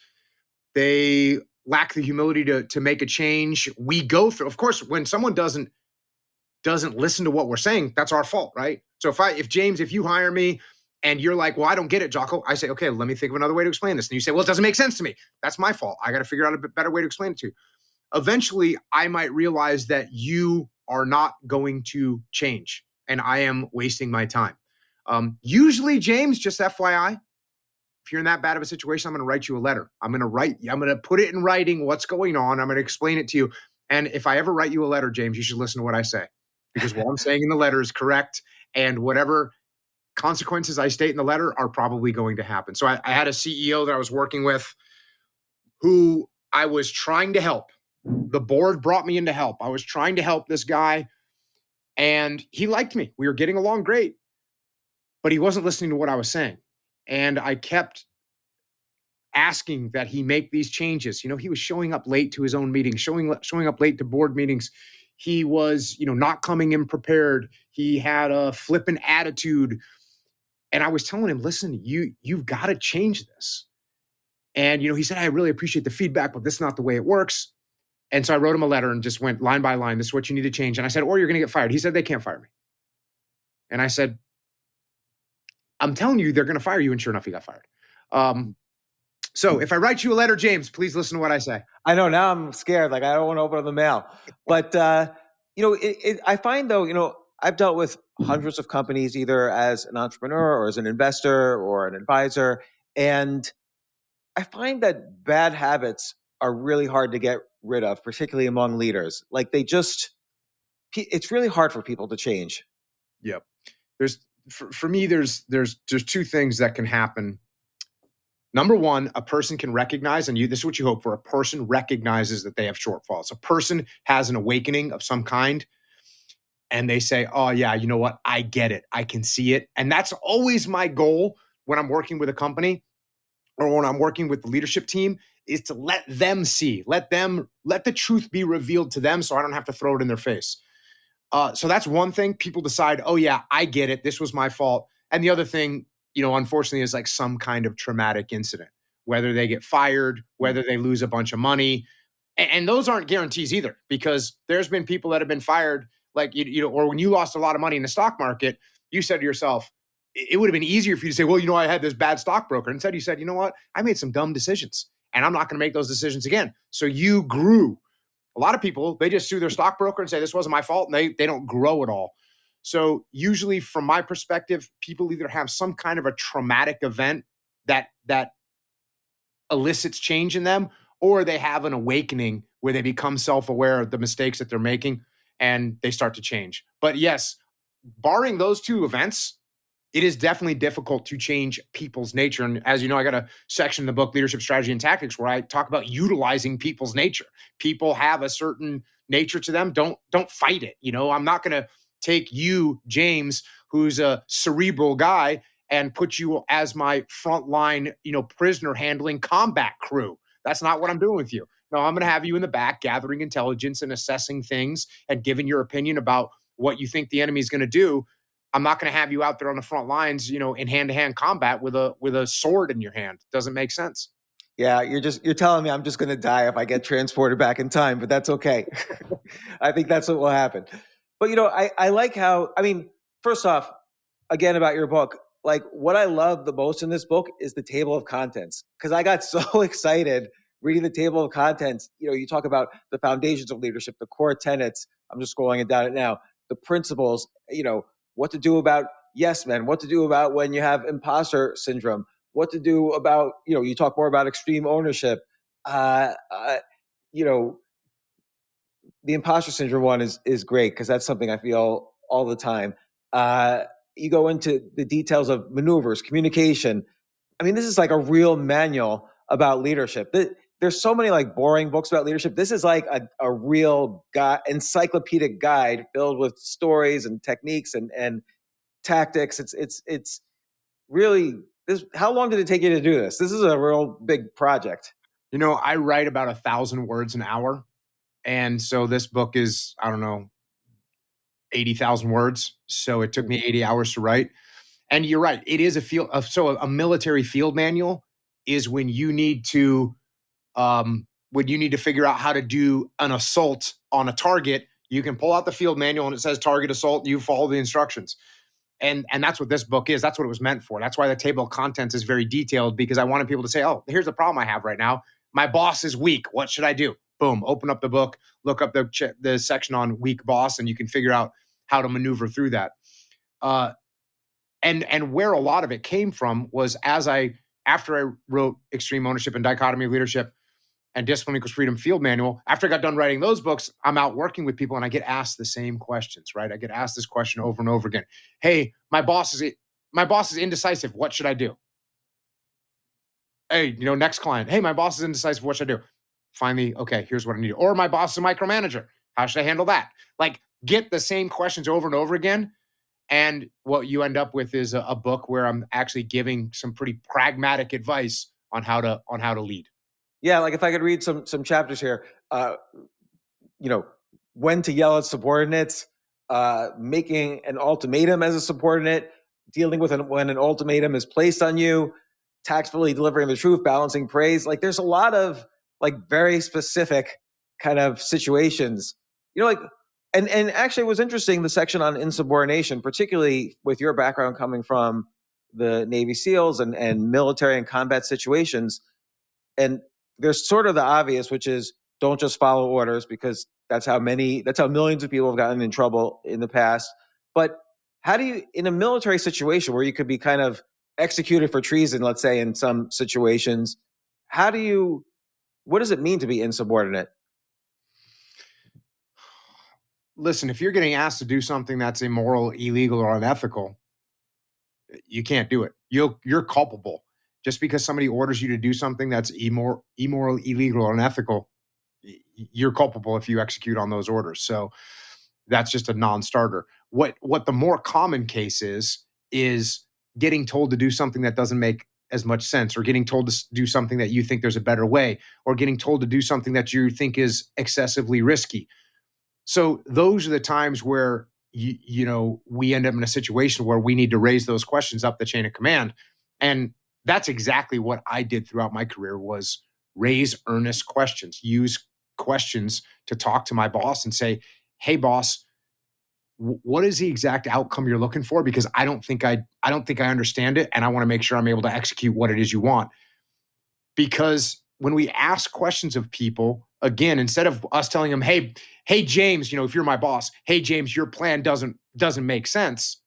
They lack the humility to make a change. We go through, of course, when someone doesn't listen to what we're saying, that's our fault, right? So if James, if you hire me and you're like, well, I don't get it, Jocko, I say, okay, let me think of another way to explain this. And you say, well, it doesn't make sense to me. That's my fault. I got to figure out a better way to explain it to you. Eventually, I might realize that you are not going to change and I am wasting my time. Usually, James, just FYI, if you're in that bad of a situation, I'm going to write you a letter. I'm going to put it in writing what's going on. I'm going to explain it to you. And if I ever write you a letter, James, you should listen to what I say, because what I'm saying in the letter is correct. And whatever consequences I state in the letter are probably going to happen. So I had a CEO that I was working with who I was trying to help. The board brought me in to help. I was trying to help this guy and he liked me. We were getting along great, but he wasn't listening to what I was saying. And I kept asking that he make these changes. He was showing up late to his own meetings, showing up late to board meetings. He was, not coming in prepared. He had a flippant attitude. And I was telling him, listen, you've got to change this. And, he said, I really appreciate the feedback, but this is not the way it works. And so I wrote him a letter and just went line by line, this is what you need to change. And I said, or you're going to get fired. He said, they can't fire me. And I said, I'm telling you, they're going to fire you. And sure enough, he got fired. So if I write you a letter, James, please listen to what I say. I know, now I'm scared. Like, I don't want to open up the mail. But, I find though, I've dealt with hundreds of companies, either as an entrepreneur or as an investor or an advisor. And I find that bad habits are really hard to get rid of, particularly among leaders. Like it's really hard for people to change. Yep. For me, there's two things that can happen. Number one, a person can recognize, and this is what you hope for, a person recognizes that they have shortfalls. A person has an awakening of some kind, and they say, oh yeah, you know what? I get it. I can see it. And that's always my goal when I'm working with a company or when I'm working with the leadership team, is to let them see, let the truth be revealed to them so I don't have to throw it in their face. So that's one thing. People decide, oh yeah, I get it. This was my fault. And the other thing, unfortunately, is like some kind of traumatic incident whether they get fired, whether they lose a bunch of money. And those aren't guarantees either, because there's been people that have been fired, like, or when you lost a lot of money in the stock market, you said to yourself, it would have been easier for you to say, well, I had this bad stockbroker. Instead, you said, you know what? I made some dumb decisions and I'm not going to make those decisions again. So you grew. A lot of people, they just sue their stockbroker and say, this wasn't my fault. And they don't grow at all. So usually from my perspective, people either have some kind of a traumatic event that elicits change in them, or they have an awakening where they become self-aware of the mistakes that they're making and they start to change. But yes, barring those two events, it is definitely difficult to change people's nature. And as you know, I got a section in the book, Leadership Strategy and Tactics, where I talk about utilizing people's nature. People have a certain nature to them. Don't fight it. I'm not going to take you, James, who's a cerebral guy, and put you as my frontline, prisoner handling combat crew. That's not what I'm doing with you. No, I'm going to have you in the back gathering intelligence and assessing things and giving your opinion about what you think the enemy is going to do. I'm not going to have you out there on the front lines, in hand-to-hand combat with a sword in your hand. Doesn't make sense. Yeah, you're telling me I'm just going to die if I get transported back in time, but that's okay. I think that's what will happen. But I like how, first off, again about your book, like what I love the most in this book is the table of contents, because I got so excited reading the table of contents. You talk about the foundations of leadership, the core tenets. I'm just scrolling it down now. The principles, what to do about yes men, what to do about when you have imposter syndrome, what to do about, you talk more about extreme ownership. The imposter syndrome one is great, because that's something I feel all the time. You go into the details of maneuvers, communication. This is like a real manual about leadership. There's so many like boring books about leadership. This is like a real encyclopedic guide filled with stories and techniques and tactics. It's really this. How long did it take you to do this? This is a real big project. I write about 1,000 words an hour. And so this book is, 80,000 words. So it took me 80 hours to write. And you're right. It is a military field manual is when you need to figure out how to do an assault on a target. You can pull out the field manual and it says target assault. You follow the instructions. And that's what this book is. That's what it was meant for. That's why the table of contents is very detailed, because I wanted people to say, oh, here's the problem I have right now. My boss is weak. What should I do? Boom, open up the book, look up the section on weak boss, and you can figure out how to maneuver through that. And where a lot of it came from was after I wrote Extreme Ownership and Dichotomy of Leadership and Discipline Equals Freedom Field Manual, after I got done writing those books, I'm out working with people and I get asked the same questions, right? I get asked this question over and over again. Hey, my boss is indecisive. What should I do? Hey, next client. Hey, my boss is indecisive. What should I do? Finally, okay, here's what I need. Or my boss is a micromanager. How should I handle that? Like, get the same questions over and over again. And what you end up with is a book where I'm actually giving some pretty pragmatic advice on how to lead. Yeah, like if I could read some chapters here, when to yell at subordinates, making an ultimatum as a subordinate, dealing with when an ultimatum is placed on you, tactfully delivering the truth, balancing praise. Like there's a lot of like very specific kind of situations, and actually it was interesting, the section on insubordination, particularly with your background coming from the Navy SEALs and military and combat situations. And there's sort of the obvious, which is don't just follow orders, because that's how millions of people have gotten in trouble in the past. But how do you, in a military situation where you could be kind of executed for treason, let's say in some situations, what does it mean to be insubordinate? Listen, if you're getting asked to do something that's immoral, illegal, or unethical, you can't do it. You're culpable. Just because somebody orders you to do something that's immoral, illegal, or unethical, you're culpable if you execute on those orders. So that's just a non-starter. What the more common case is getting told to do something that doesn't make as much sense, or getting told to do something that you think there's a better way, or getting told to do something that you think is excessively risky. So those are the times where we end up in a situation where we need to raise those questions up the chain of command. And That's exactly what I did throughout my career, was raise earnest questions, use questions to talk to my boss and say, hey boss, what is the exact outcome you're looking for? Because I don't think I understand it, and I want to make sure I'm able to execute what it is you want. Because when we ask questions of people, again, instead of us telling them, hey James, if you're my boss, hey James, your plan doesn't make sense,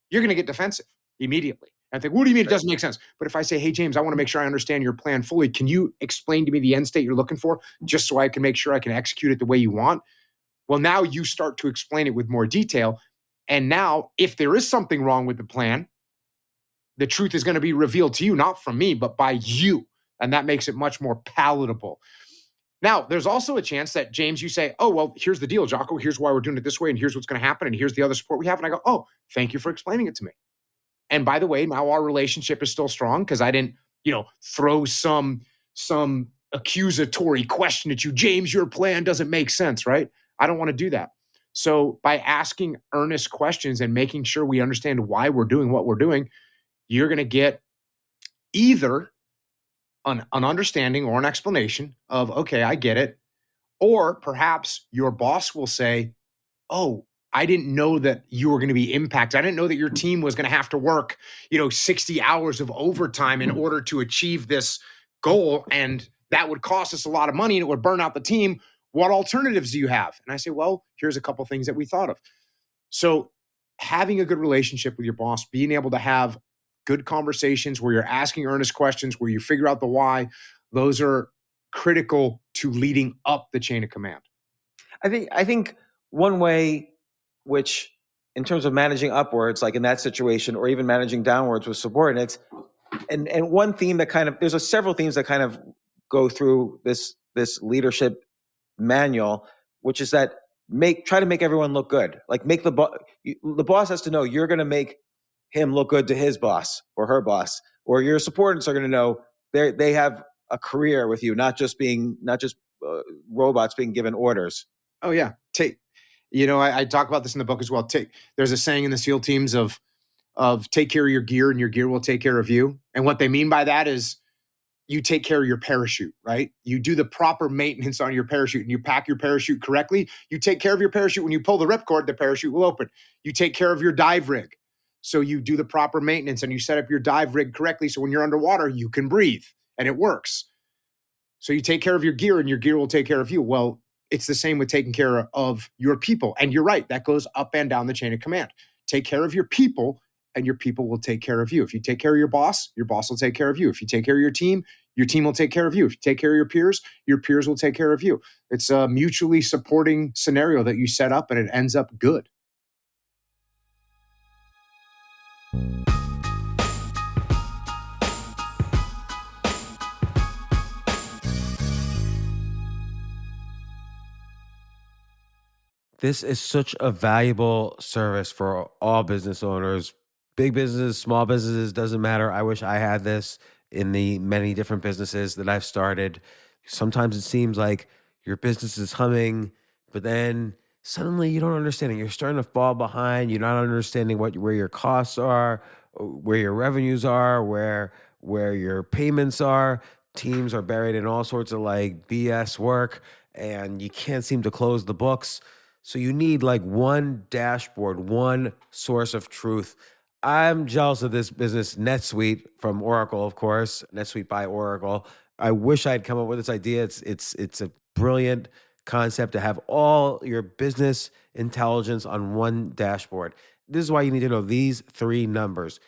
you're going to get defensive immediately and think, what do you mean it doesn't make sense? But if I say, hey James, I want to make sure I understand your plan fully, can you explain to me the end state you're looking for, just so I can make sure I can execute it the way you want? Well, now you start to explain it with more detail. And now, if there is something wrong with the plan, the truth is going to be revealed to you, not from me, but by you. And that makes it much more palatable. Now, there's also a chance that, James, you say, oh, well, here's the deal, Jocko. Here's why we're doing it this way. And here's what's going to happen. And here's the other support we have. And I go, oh, thank you for explaining it to me. And by the way, now our relationship is still strong because I didn't, throw some accusatory question at you. James, your plan doesn't make sense, right? I don't want to do that. So by asking earnest questions and making sure we understand why we're doing what we're doing, you're going to get either an understanding or an explanation of, okay, I get it. Or perhaps your boss will say, oh, I didn't know that you were going to be impacted. I didn't know that your team was going to have to work, 60 hours of overtime in order to achieve this goal. And that would cost us a lot of money and it would burn out the team. What alternatives do you have? And I say, well, here's a couple things that we thought of. So having a good relationship with your boss, being able to have good conversations where you're asking earnest questions, where you figure out the why, those are critical to leading up the chain of command. I think one way, which in terms of managing upwards, like in that situation, or even managing downwards with subordinates, and one theme that there's several themes that kind of go through this leadership manual, which is that try to make everyone look good. Like the boss has to know you're going to make him look good to his boss or her boss, or your subordinates are going to know they have a career with you, not just robots being given orders. Oh yeah, I talk about this in the book as well. There's a saying in the SEAL teams of take care of your gear and your gear will take care of you. And what they mean by that is you take care of your parachute, right? You do the proper maintenance on your parachute and you pack your parachute correctly. You take care of your parachute. When you pull the ripcord, the parachute will open. You take care of your dive rig. So you do the proper maintenance and you set up your dive rig correctly. So when you're underwater, you can breathe and it works. So you take care of your gear and your gear will take care of you. Well, it's the same with taking care of your people. And you're right, that goes up and down the chain of command. Take care of your people and your people will take care of you. If you take care of your boss will take care of you. If you take care of your team will take care of you. If you take care of your peers will take care of you. It's a mutually supporting scenario that you set up and it ends up good. This is such a valuable service for all business owners, big businesses, small businesses, doesn't matter. I wish I had this in the many different businesses that I've started. Sometimes it seems like your business is humming, but then suddenly you don't understand it. You're starting to fall behind. You're not understanding where your costs are, where your revenues are, where your payments are. Teams are buried in all sorts of like BS work, and you can't seem to close the books. So you need like one dashboard, one source of truth. I'm jealous of this business, NetSuite from Oracle, of course, NetSuite by Oracle. I wish I'd come up with this idea. It's a brilliant concept to have all your business intelligence on one dashboard. This is why you need to know these three numbers: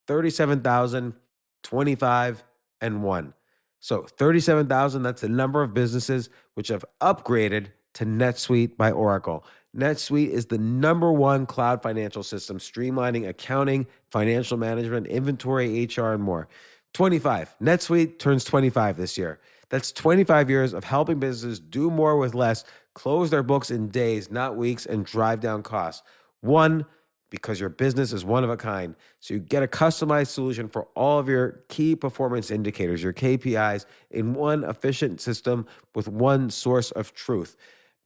37,000, 25, and 1. So 37,000, that's the number of businesses which have upgraded to NetSuite by Oracle. NetSuite is the number one cloud financial system, streamlining accounting, financial management, inventory, HR, and more. 25. NetSuite turns 25 this year. That's 25 years of helping businesses do more with less, close their books in days, not weeks, and drive down costs. 1, because your business is one of a kind. So you get a customized solution for all of your key performance indicators, your KPIs, in one efficient system with one source of truth.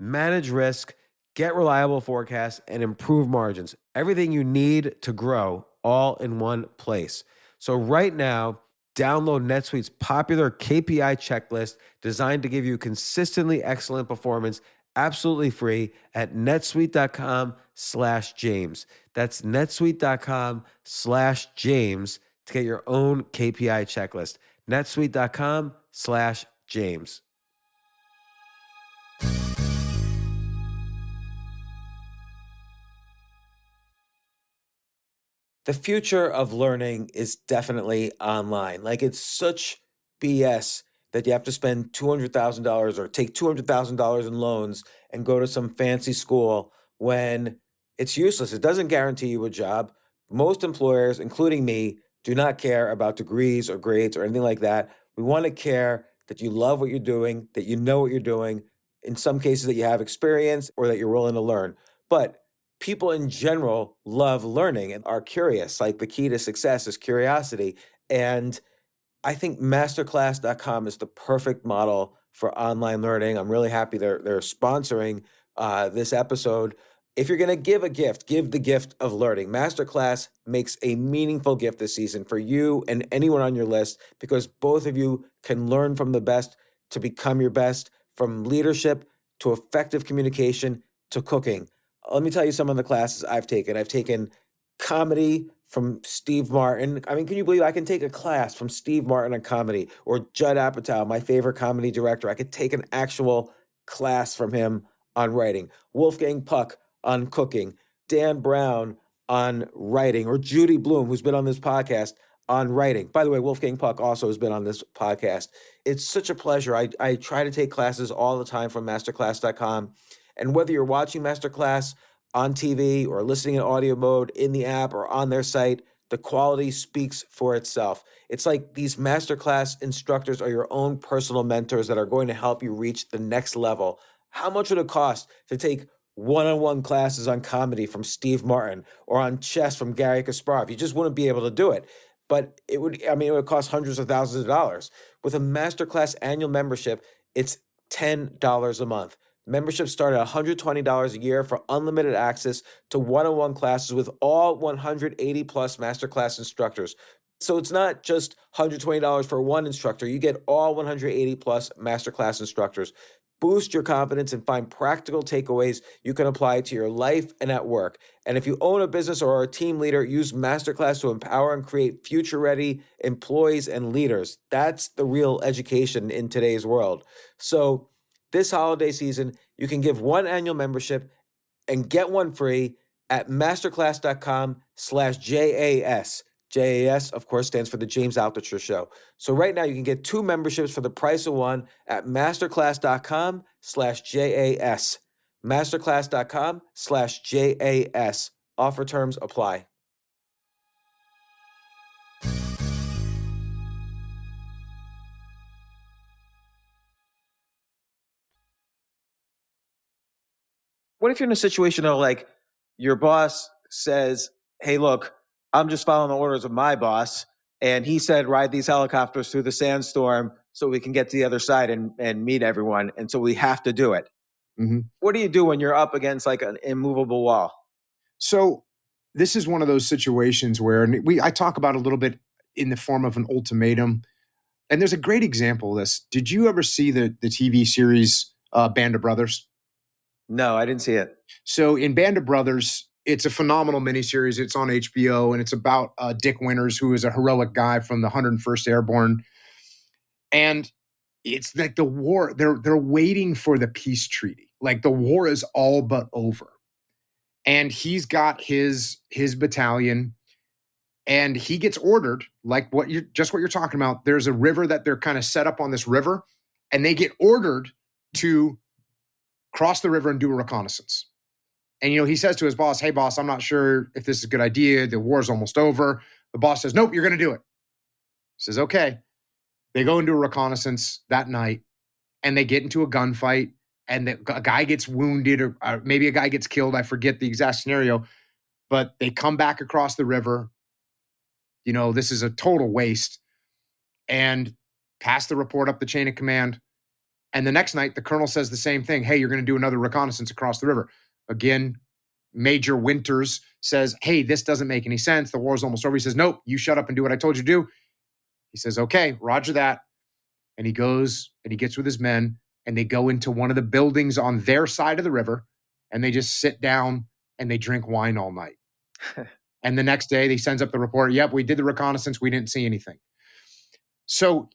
Manage risk, get reliable forecasts, and improve margins. Everything you need to grow all in one place. So right now, Download NetSuite's popular KPI checklist designed to give you consistently excellent performance absolutely free at netsuite.com/James. That's netsuite.com/James to get your own KPI checklist. netsuite.com/James. The future of learning is definitely online. Like, it's such BS that you have to spend $200,000 or take $200,000 in loans and go to some fancy school when it's useless. It doesn't guarantee you a job. Most employers, including me, do not care about degrees or grades or anything like that. We want to care that you love what you're doing, that you know what you're doing, in some cases that you have experience or that you're willing to learn. But people in general love learning and are curious. Like, the key to success is curiosity. And I think masterclass.com is the perfect model for online learning. I'm really happy they're sponsoring this episode. If you're going to give a gift, give the gift of learning. Masterclass makes a meaningful gift this season for you and anyone on your list, because both of you can learn from the best to become your best, from leadership to effective communication to cooking. Let me tell you some of the classes I've taken. I've taken comedy from Steve Martin. I mean, can you believe I can take a class from Steve Martin on comedy, or Judd Apatow, my favorite comedy director? I could take an actual class from him on writing. Wolfgang Puck on cooking. Dan Brown on writing, or Judy Bloom, who's been on this podcast, on writing. By the way, Wolfgang Puck also has been on this podcast. It's such a pleasure. I try to take classes all the time from masterclass.com. And whether you're watching Masterclass on TV or listening in audio mode in the app or on their site, the quality speaks for itself. It's like these Masterclass instructors are your own personal mentors that are going to help you reach the next level. How much would it cost to take one-on-one classes on comedy from Steve Martin or on chess from Gary Kasparov? You just wouldn't be able to do it. But it would cost hundreds of thousands of dollars. With a Masterclass annual membership, it's $10 a month. Memberships start at $120 a year for unlimited access to one-on-one classes with all 180 plus Masterclass instructors. So it's not just $120 for one instructor. You get all 180 plus Masterclass instructors. Boost your confidence and find practical takeaways you can apply to your life and at work. And if you own a business or are a team leader, use Masterclass to empower and create future-ready employees and leaders. That's the real education in today's world. So this holiday season, you can give one annual membership and get one free at masterclass.com/JAS. JAS, of course, stands for the James Altucher Show. So right now you can get two memberships for the price of one at masterclass.com/JAS. Masterclass.com/JAS. Offer terms apply. What if you're in a situation of, like, your boss says, hey, look, I'm just following the orders of my boss, and he said ride these helicopters through the sandstorm so we can get to the other side and meet everyone, and so we have to do it. Mm-hmm. What do you do when you're up against like an immovable wall? So this is one of those situations where, and I talk about a little bit in the form of an ultimatum. And there's a great example of this. Did you ever see the TV series Band of Brothers? No, I didn't see it. So in Band of Brothers, it's a phenomenal miniseries. It's on HBO, and it's about Dick Winters, who is a heroic guy from the 101st Airborne. And it's like the war, they're waiting for the peace treaty. Like, the war is all but over. And he's got his battalion, and he gets ordered, like what you're talking about. There's a river that they're kind of set up on this river, and they get ordered to cross the river and do a reconnaissance. And, he says to his boss, hey, boss, I'm not sure if this is a good idea. The war's almost over. The boss says, nope, you're going to do it. He says, okay. They go and do a reconnaissance that night, and they get into a gunfight, and a guy gets wounded, or maybe a guy gets killed. I forget the exact scenario, but they come back across the river. This is a total waste, and pass the report up the chain of command. And the next night, the colonel says the same thing. Hey, you're going to do another reconnaissance across the river. Again, Major Winters says, hey, this doesn't make any sense. The war's almost over. He says, nope, you shut up and do what I told you to do. He says, okay, roger that. And he goes and he gets with his men and they go into one of the buildings on their side of the river and they just sit down and they drink wine all night. And the next day he sends up the report. Yep, we did the reconnaissance. We didn't see anything. So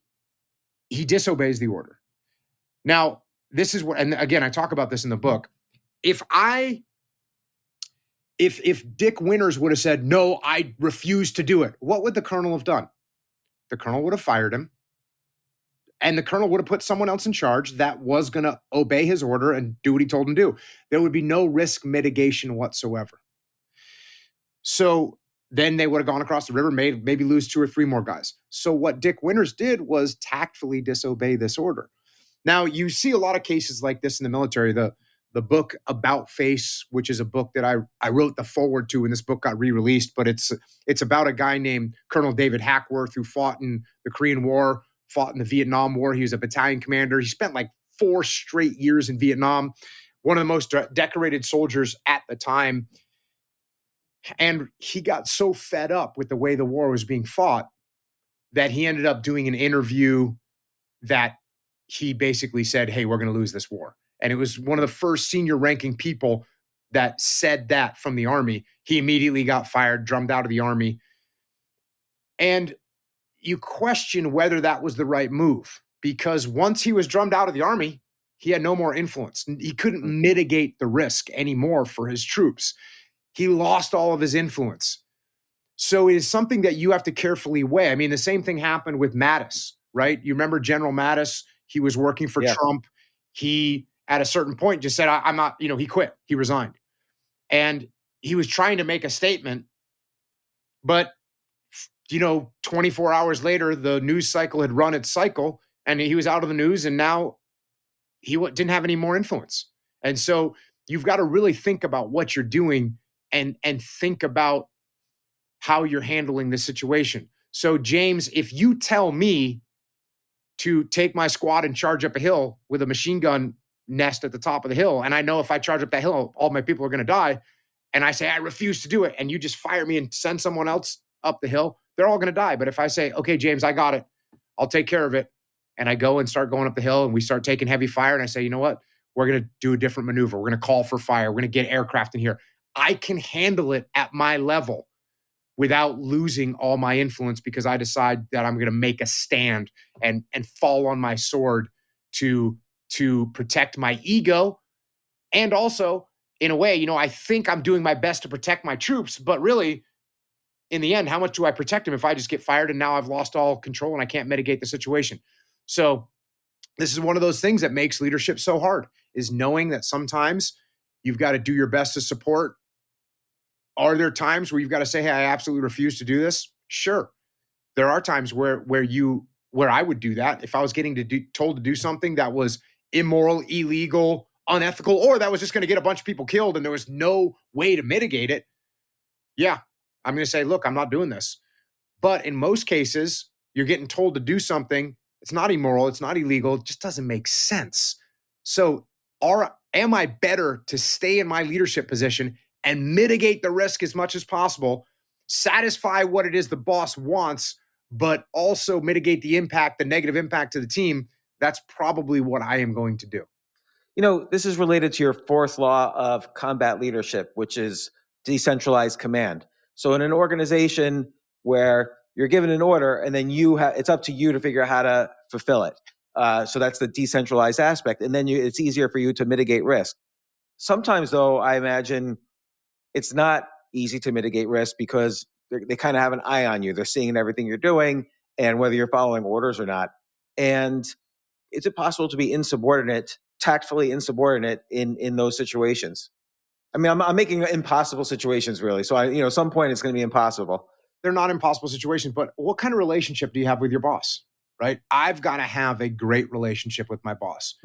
he disobeys the order. Now, this is what, and again, I talk about this in the book. If Dick Winters would have said, no, I refuse to do it, what would the colonel have done? The colonel would have fired him. And the colonel would have put someone else in charge that was going to obey his order and do what he told him to do. There would be no risk mitigation whatsoever. So then they would have gone across the river, maybe lose 2 or 3 more guys. So what Dick Winters did was tactfully disobey this order. Now, you see a lot of cases like this in the military. The book About Face, which is a book that I wrote the foreword to, and this book got re-released, but it's about a guy named Colonel David Hackworth who fought in the Korean War, fought in the Vietnam War. He was a battalion commander. He spent like 4 straight years in Vietnam, one of the most decorated soldiers at the time. And he got so fed up with the way the war was being fought that he ended up doing an interview that he basically said, hey, we're going to lose this war. And it was one of the first senior ranking people that said that from the Army. He immediately got fired, drummed out of the Army. And you question whether that was the right move, because once he was drummed out of the Army, he had no more influence. He couldn't mitigate the risk anymore for his troops. He lost all of his influence. So it is something that you have to carefully weigh. I mean, the same thing happened with Mattis, right? You remember General Mattis? He was working for Trump. He, at a certain point, just said, I'm not, he quit. He resigned. And he was trying to make a statement, but 24 hours later, the news cycle had run its cycle and he was out of the news, and now he didn't have any more influence. And so you've got to really think about what you're doing and think about how you're handling this situation. So, James, if you tell me to take my squad and charge up a hill with a machine gun nest at the top of the hill, and I know if I charge up that hill, all my people are going to die, and I say, I refuse to do it, and you just fire me and send someone else up the hill, they're all going to die. But if I say, okay, James, I got it, I'll take care of it, and I go and start going up the hill and we start taking heavy fire, and I say, you know what, we're going to do a different maneuver. We're going to call for fire. We're going to get aircraft in here. I can handle it at my level without losing all my influence, because I decide that I'm going to make a stand and fall on my sword to protect my ego. And also, in a way, I think I'm doing my best to protect my troops, but really, in the end, how much do I protect them if I just get fired and now I've lost all control and I can't mitigate the situation? So this is one of those things that makes leadership so hard, is knowing that sometimes you've got to do your best to support. Are there times where you've got to say, hey, I absolutely refuse to do this? Sure. There are times where I would do that if I was getting told to do something that was immoral, illegal, unethical, or that was just going to get a bunch of people killed and there was no way to mitigate it. Yeah, I'm going to say, look, I'm not doing this. But in most cases, you're getting told to do something. It's not immoral. It's not illegal. It just doesn't make sense. So am I better to stay in my leadership position and mitigate the risk as much as possible, satisfy what it is the boss wants, but also mitigate the impact, the negative impact to the team? That's probably what I am going to do. This is related to your 4th law of combat leadership, which is decentralized command. So in an organization where you're given an order and then it's up to you to figure out how to fulfill it. So that's the decentralized aspect. And then it's easier for you to mitigate risk. Sometimes, though, I imagine it's not easy to mitigate risk because they kind of have an eye on you. They're seeing everything you're doing and whether you're following orders or not. And is it possible to be insubordinate, tactfully insubordinate in those situations? I mean, I'm making impossible situations, really. So at some point it's going to be impossible. They're not impossible situations, but what kind of relationship do you have with your boss, right? I've got to have a great relationship with my boss.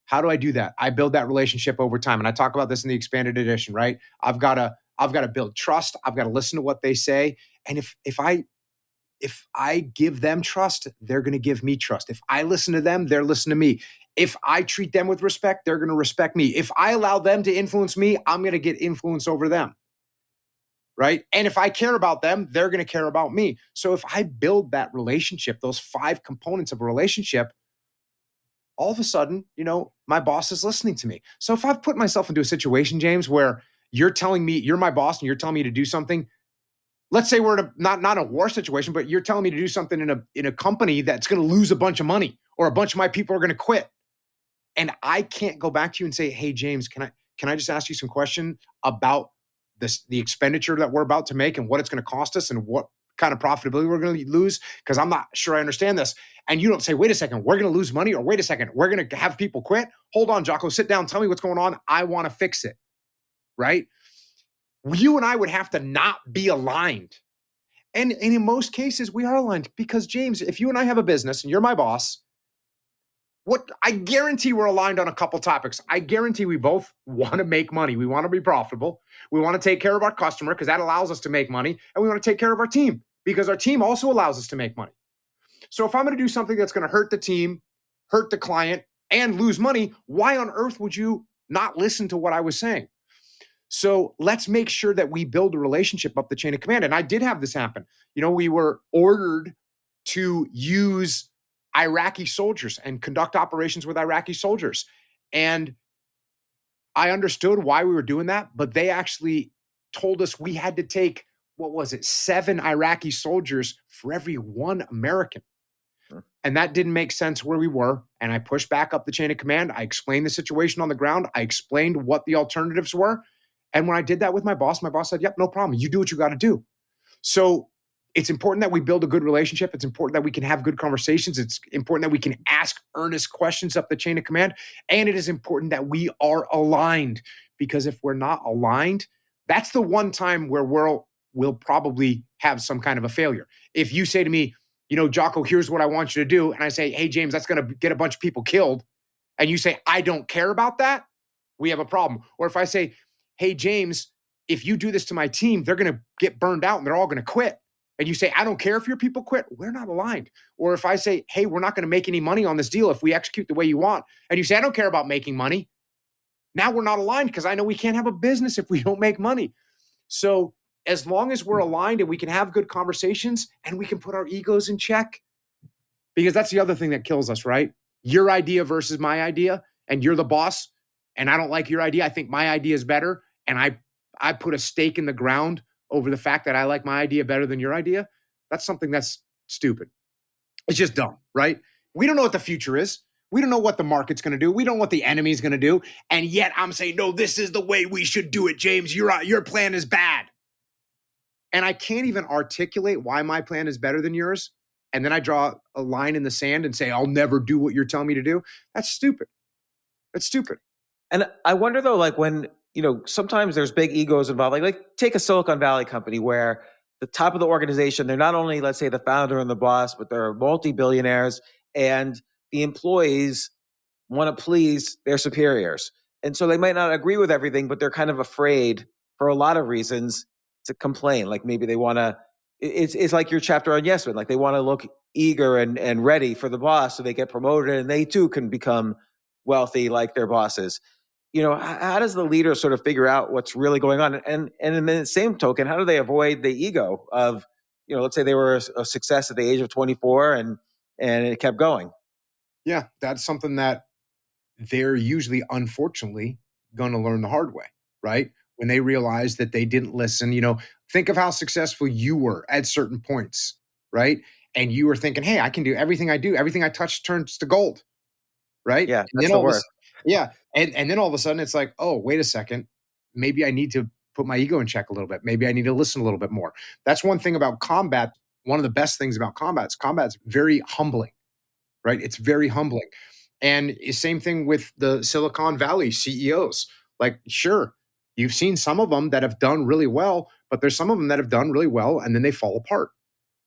How do I do that? I build that relationship over time. And I talk about this in the expanded edition, right? I've got to build trust. I've got to listen to what they say. And if I give them trust, they're going to give me trust. If I listen to them, they're listening to me. If I treat them with respect, they're going to respect me. If I allow them to influence me, I'm going to get influence over them. right? And if I care about them, they're going to care about me. So if I build that relationship, those 5 components of a relationship, all of a sudden, my boss is listening to me. So if I've put myself into a situation, James, where you're telling me you're my boss and you're telling me to do something, let's say we're in not a war situation, but you're telling me to do something in a company that's going to lose a bunch of money or a bunch of my people are going to quit. And I can't go back to you and say, "Hey, James, can I just ask you some question about the expenditure that we're about to make and what it's going to cost us and what kind of profitability we're going to lose? Because I'm not sure I understand this." And you don't say, "Wait a second, we're going to lose money," or "Wait a second, we're going to have people quit." Hold on, Jocko, sit down, tell me what's going on. I want to fix it, right? You and I would have to not be aligned. And in most cases, we are aligned because, James, if you and I have a business and you're my boss, what I guarantee we're aligned on a couple topics. I guarantee we both want to make money. We want to be profitable. We want to take care of our customer because that allows us to make money. And we want to take care of our team because our team also allows us to make money. So if I'm going to do something that's going to hurt the team, hurt the client, and lose money, why on earth would you not listen to what I was saying? So let's make sure that we build a relationship up the chain of command. And I did have this happen. We were ordered to use Iraqi soldiers and conduct operations with Iraqi soldiers. And I understood why we were doing that, but they actually told us we had to take, 7 Iraqi soldiers for every 1 American. And that didn't make sense where we were. And I pushed back up the chain of command. I explained the situation on the ground. I explained what the alternatives were. And when I did that with my boss said, "Yep, no problem. You do what you got to do." So it's important that we build a good relationship. It's important that we can have good conversations. It's important that we can ask earnest questions up the chain of command. And it is important that we are aligned, because if we're not aligned, that's the one time where we'll probably have some kind of a failure. If you say to me, "Jocko, here's what I want you to do." And I say, "Hey, James, that's going to get a bunch of people killed." And you say, "I don't care about that," we have a problem. Or if I say, "Hey, James, if you do this to my team, they're going to get burned out and they're all going to quit." And you say, "I don't care if your people quit," we're not aligned. Or if I say, "Hey, we're not going to make any money on this deal if we execute the way you want," and you say, "I don't care about making money," now we're not aligned, because I know we can't have a business if we don't make money. So as long as we're aligned and we can have good conversations and we can put our egos in check, because that's the other thing that kills us, right? Your idea versus my idea, and you're the boss, and I don't like your idea. I think my idea is better. And I put a stake in the ground over the fact that I like my idea better than your idea. That's something that's stupid. It's just dumb, right? We don't know what the future is. We don't know what the market's going to do. We don't know what the enemy's going to do. And yet I'm saying, "No, this is the way we should do it, James. Your plan is bad." And I can't even articulate why my plan is better than yours. And then I draw a line in the sand and say, "I'll never do what you're telling me to do." That's stupid. That's stupid. And I wonder though, like when, sometimes there's big egos involved, like take a Silicon Valley company where the top of the organization, they're not only, let's say, the founder and the boss, but they're multi-billionaires, and the employees want to please their superiors. And so they might not agree with everything, but they're kind of afraid for a lot of reasons to complain. Like maybe they want to, it's like your chapter on Yes Men, like they want to look eager and ready for the boss so they get promoted and they too can become wealthy like their bosses. How does the leader sort of figure out what's really going on? And in the same token, how do they avoid the ego of, let's say they were a success at the age of 24 and it kept going? Yeah, that's something that they're usually, unfortunately, going to learn the hard way, right? When they realize that they didn't listen, think of how successful you were at certain points, right? And you were thinking, "Hey, I can do everything I do. Everything I touch turns to gold," right? Yeah, And that's then the all of a worst. yeah. And then all of a sudden it's like, "Oh, wait a second. Maybe I need to put my ego in check a little bit. Maybe I need to listen a little bit more." That's one thing about combat. One of the best things about combat's very humbling, right? It's very humbling. And same thing with the Silicon Valley CEOs. Like, sure, you've seen some of them that have done really well, but there's some of them that have done really well and then they fall apart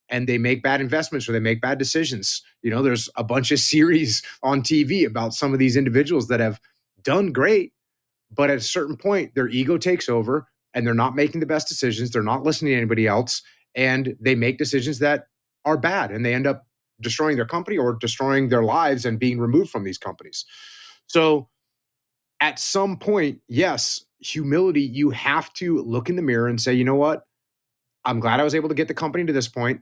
and they make bad investments or they make bad decisions. There's a bunch of series on TV about some of these individuals that have done great, but at a certain point, their ego takes over and they're not making the best decisions. They're not listening to anybody else. And they make decisions that are bad and they end up destroying their company or destroying their lives and being removed from these companies. So at some point, yes, humility, you have to look in the mirror and say, "You know what? I'm glad I was able to get the company to this point,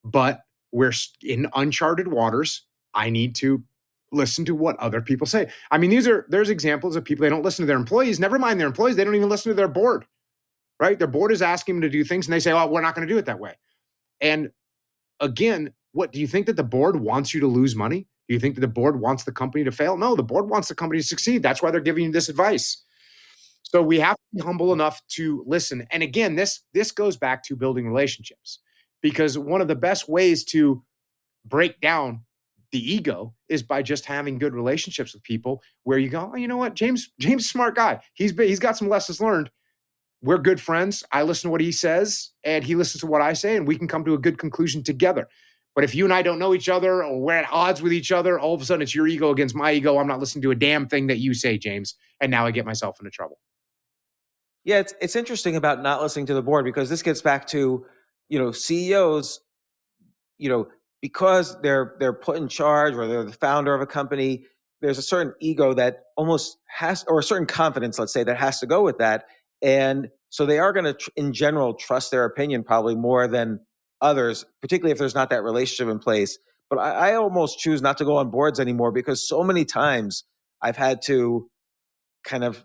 but we're in uncharted waters. I need to listen to what other people say. I mean, there's examples of people, they don't listen to their employees. Never mind their employees, they don't even listen to their board, right? Their board is asking them to do things and they say, oh, we're not going to do it that way. And again, what do you think, that the board wants you to lose money? Do you think that the board wants the company to fail? No, the board wants the company to succeed. That's why they're giving you this advice. So we have to be humble enough to listen. And again, this goes back to building relationships, because one of the best ways to break down the ego is by just having good relationships with people where you go, oh, you know what, James is a smart guy. He's got some lessons learned. We're good friends. I listen to what he says and he listens to what I say, and we can come to a good conclusion together. But if you and I don't know each other, or we're at odds with each other, all of a sudden it's your ego against my ego. I'm not listening to a damn thing that you say, James. And now I get myself into trouble. Yeah, it's interesting about not listening to the board, because this gets back to, CEOs, because they're put in charge, or they're the founder of a company. There's a certain ego that almost has, or a certain confidence, let's say, that has to go with that. And so they are going to, in general, trust their opinion probably more than others, particularly if there's not that relationship in place. But I almost choose not to go on boards anymore, because so many times I've had to kind of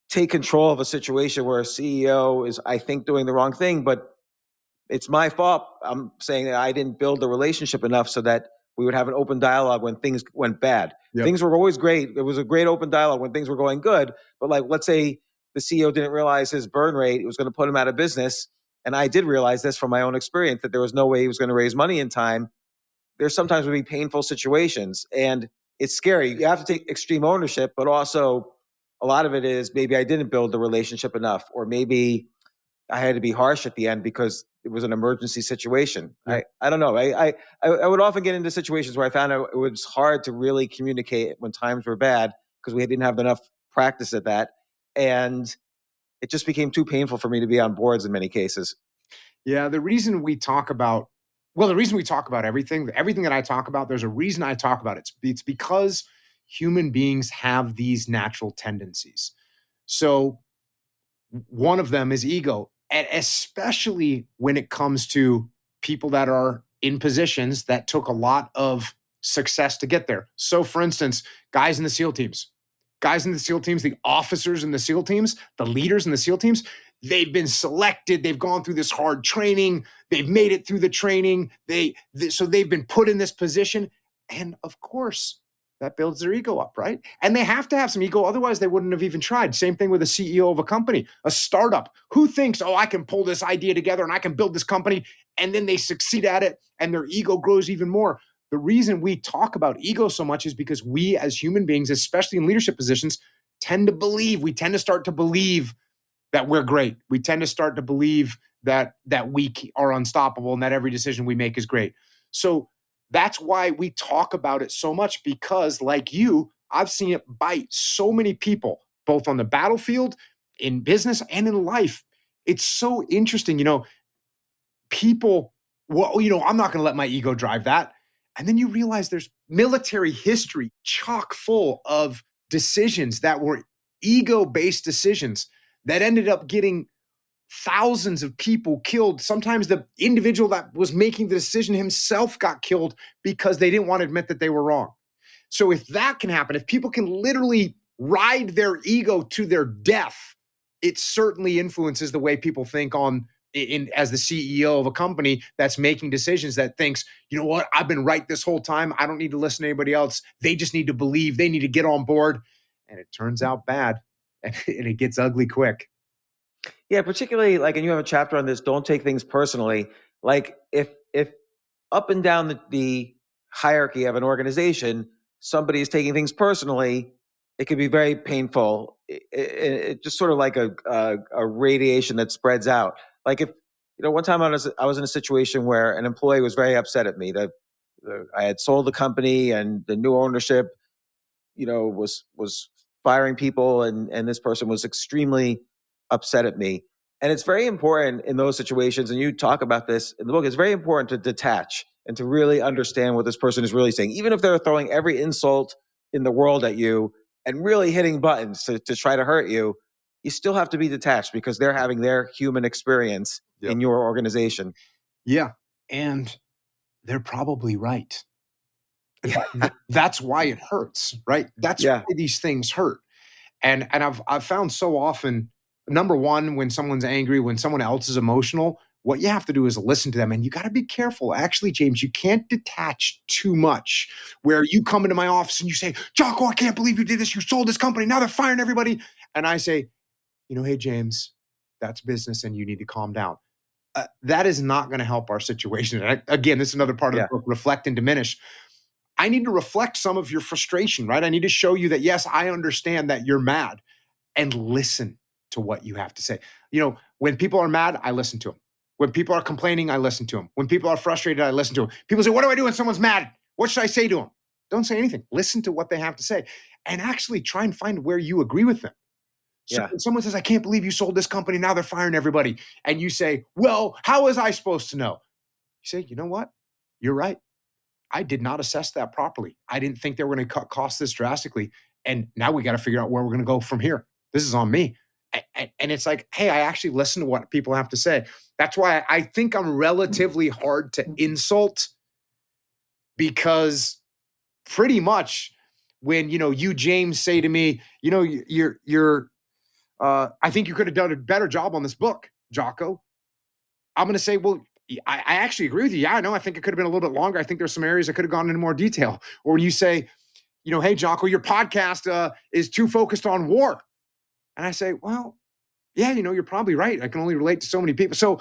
take control of a situation where a CEO is, I think, doing the wrong thing, but it's my fault. I'm saying that I didn't build the relationship enough so that we would have an open dialogue when things went bad. Yep. Things were always great. It was a great open dialogue when things were going good. But like, let's say the CEO didn't realize his burn rate, it was going to put him out of business. And I did realize this from my own experience, that there was no way he was going to raise money in time. There sometimes would be painful situations, and it's scary. You have to take extreme ownership, but also a lot of it is, maybe I didn't build the relationship enough, or maybe I had to be harsh at the end because it was an emergency situation. Yeah. I don't know. I would often get into situations where I found it was hard to really communicate when times were bad, because we didn't have enough practice at that. And it just became too painful for me to be on boards in many cases. Yeah, the reason we talk about everything that I talk about, there's a reason I talk about it. It's because human beings have these natural tendencies. So one of them is ego, and especially when it comes to people that are in positions that took a lot of success to get there. So, for instance, guys in the SEAL teams, the officers in the SEAL teams, the leaders in the SEAL teams, they've been selected. They've gone through this hard training. They've made it through the training. So they've been put in this position. And of course, that builds their ego up, right? And they have to have some ego. Otherwise, they wouldn't have even tried. Same thing with a CEO of a company, a startup. Who thinks, oh, I can pull this idea together and I can build this company, and then they succeed at it and their ego grows even more? The reason we talk about ego so much is because we as human beings, especially in leadership positions, we tend to start to believe that we're great. We tend to start to believe that we are unstoppable and that every decision we make is great. So that's why we talk about it so much, because like you, I've seen it bite so many people, both on the battlefield, in business, and in life. It's so interesting. People, I'm not going to let my ego drive that. And then you realize there's military history chock full of decisions that were ego-based decisions that ended up getting thousands of people killed. Sometimes the individual that was making the decision himself got killed because they didn't want to admit that they were wrong. So if that can happen, if people can literally ride their ego to their death, it certainly influences the way people think as the CEO of a company that's making decisions, that thinks, you know what, I've been right this whole time. I don't need to listen to anybody else. They just need to believe. They need to get on board. And it turns out bad, and it gets ugly quick. Yeah, particularly like, and you have a chapter on this, don't take things personally. Like if up and down the hierarchy of an organization, somebody is taking things personally, it can be very painful. It just sort of like a radiation that spreads out. Like if, one time I was in a situation where an employee was very upset at me that I had sold the company and the new ownership, was firing people, and this person was extremely upset at me. And it's very important in those situations, and you talk about this in the book, it's very important to detach and to really understand what this person is really saying. Even if they're throwing every insult in the world at you and really hitting buttons to try to hurt you, you still have to be detached, because they're having their human experience. Yep. in your organization. Yeah. And they're probably right. Yeah. That's why it hurts, right? That's Yeah. why these things hurt. And I've found so often, number one, when someone's angry, when someone else is emotional, what you have to do is listen to them. And you got to be careful. Actually, James, you can't detach too much where you come into my office and you say, Jocko, I can't believe you did this. You sold this company. Now they're firing everybody. And I say, hey, James, that's business and you need to calm down. That is not going to help our situation. And again, this is another part of the book, Reflect and Diminish. I need to reflect some of your frustration, right? I need to show you that, yes, I understand that you're mad, and listen to what you have to say. When people are mad, I listen to them. When people are complaining, I listen to them. When people are frustrated, I listen to them. People say, what do I do when someone's mad? What should I say to them? Don't say anything. Listen to what they have to say and actually try and find where you agree with them. So when someone says, I can't believe you sold this company, now they're firing everybody. And you say, well, how was I supposed to know? You say, you know what? You're right. I did not assess that properly. I didn't think they were going to cut costs this drastically. And now we got to figure out where we're going to go from here. This is on me. And it's like, hey, I actually listen to what people have to say. That's why I think I'm relatively hard to insult, because pretty much when, you, James, say to me, I think you could have done a better job on this book, Jocko. I'm going to say, well, I actually agree with you. Yeah, I know. I think it could have been a little bit longer. I think there's some areas I could have gone into more detail. Or when you say, hey, Jocko, your podcast is too focused on war. And I say, well, yeah, you're probably right. I can only relate to so many people. So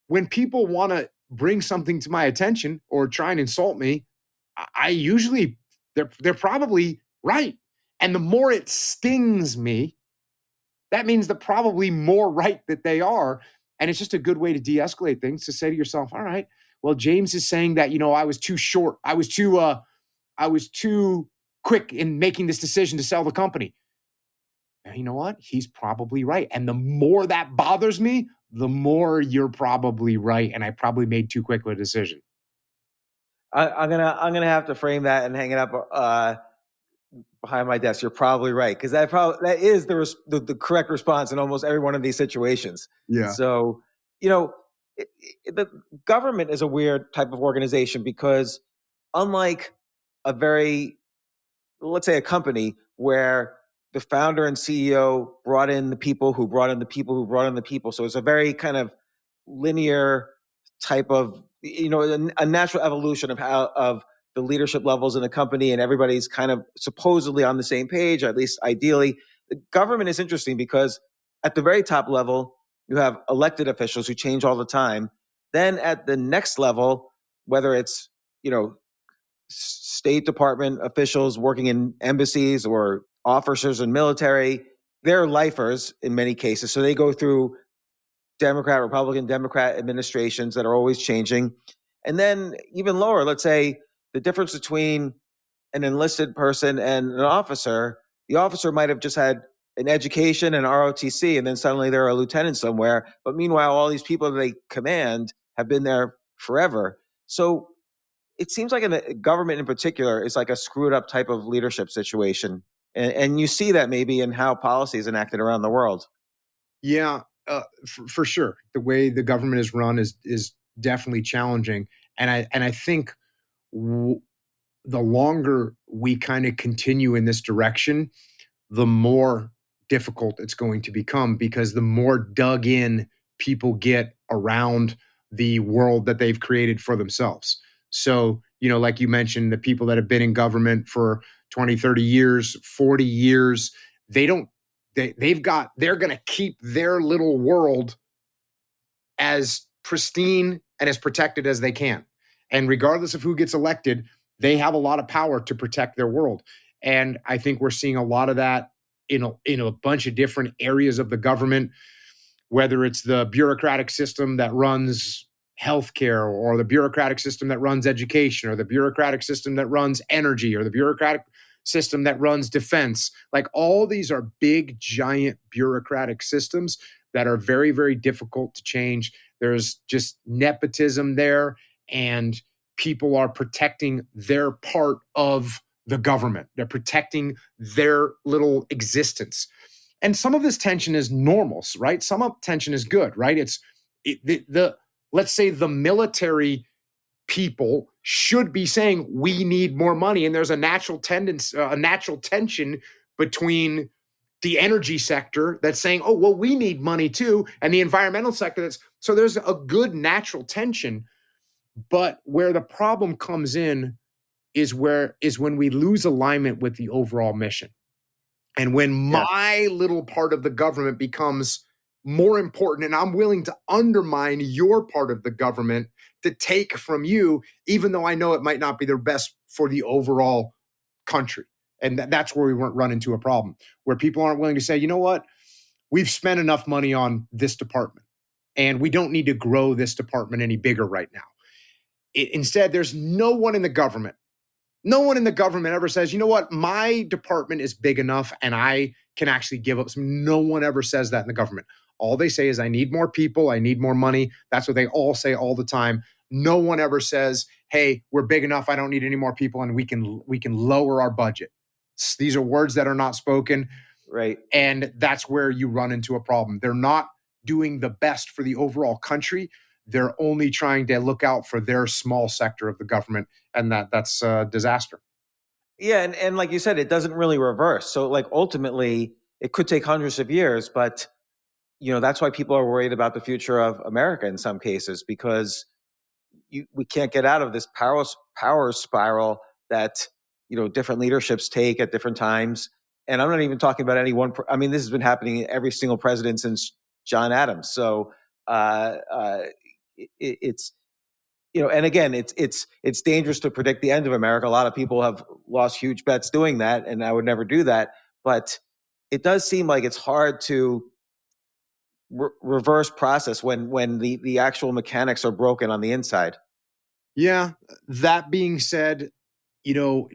when people want to bring something to my attention or try and insult me, I usually, they're probably right. And the more it stings me, that means the probably more right that they are. And it's just a good way to de-escalate things, to say to yourself, all right, well, James is saying that, I was too short. I was too quick in making this decision to sell the company. And you know what? He's probably right. And the more that bothers me, the more you're probably right. And I probably made too quick of a decision. I'm gonna have to frame that and hang it up behind my desk. You're probably right, because that is the correct response in almost every one of these situations. Yeah. So the government is a weird type of organization, because unlike let's say a company where the founder and CEO brought in the people who brought in the people who brought in the people, so it's a very kind of linear type of a natural evolution of the leadership levels in a company, and everybody's kind of supposedly on the same page, at least ideally. The government is interesting because at the very top level, you have elected officials who change all the time. Then at the next level, whether it's, State Department officials working in embassies or officers in military, they're lifers in many cases. So they go through Democrat, Republican, Democrat administrations that are always changing. And then even lower, let's say the difference between an enlisted person and an officer, the officer might have just had an education and ROTC, and then suddenly they're a lieutenant somewhere. But meanwhile, all these people that they command have been there forever. So it seems like in the government in particular is like a screwed up type of leadership situation. And you see that maybe in how policy is enacted around the world. Yeah, for sure. The way the government is run is definitely challenging. And I think the longer we kind of continue in this direction, the more difficult it's going to become, because the more dug in people get around the world that they've created for themselves. So, like you mentioned, the people that have been in government for 20, 30 years, 40 years, they're going to keep their little world as pristine and as protected as they can. And regardless of who gets elected, they have a lot of power to protect their world. And I think we're seeing a lot of that in a bunch of different areas of the government, whether it's the bureaucratic system that runs healthcare, or the bureaucratic system that runs education, or the bureaucratic system that runs energy, or the bureaucratic system that runs defense. Like, all these are big, giant bureaucratic systems that are very, very difficult to change. There's just nepotism there, and people are protecting their part of the government. They're protecting their little existence. And some of this tension is normal, right? Some of tension is good, right? the let's say the military people should be saying we need more money, and there's a natural tendency, a natural tension between the energy sector that's saying, oh, well, we need money too, and the environmental sector that's, so there's a good natural tension. But where the problem comes in is when we lose alignment with the overall mission. And when Yes. my little part of the government becomes more important, and I'm willing to undermine your part of the government to take from you, even though I know it might not be the best for the overall country. And that's where we run into a problem, where people aren't willing to say, you know what, we've spent enough money on this department, and we don't need to grow this department any bigger right now. Instead, there's no one in the government ever says, you know what, my department is big enough and I can actually give up some. No one ever says that in the government. All they say is, I need more people, I need more money. That's what they all say all the time. No one ever says, hey, we're big enough, I don't need any more people, and we can lower our budget. These are words that are not spoken. Right. And that's where you run into a problem. They're not doing the best for the overall country. They're only trying to look out for their small sector of the government, and that's a disaster. Yeah, and like you said, it doesn't really reverse. So like ultimately, it could take hundreds of years, but that's why people are worried about the future of America in some cases, because we can't get out of this power spiral that different leaderships take at different times. And I'm not even talking about any one. I mean, this has been happening every single president since John Adams. So it's and again, it's dangerous to predict the end of America. A lot of people have lost huge bets doing that, and I would never do that. But it does seem like it's hard to reverse process when the actual mechanics are broken on the inside. Yeah. That being said,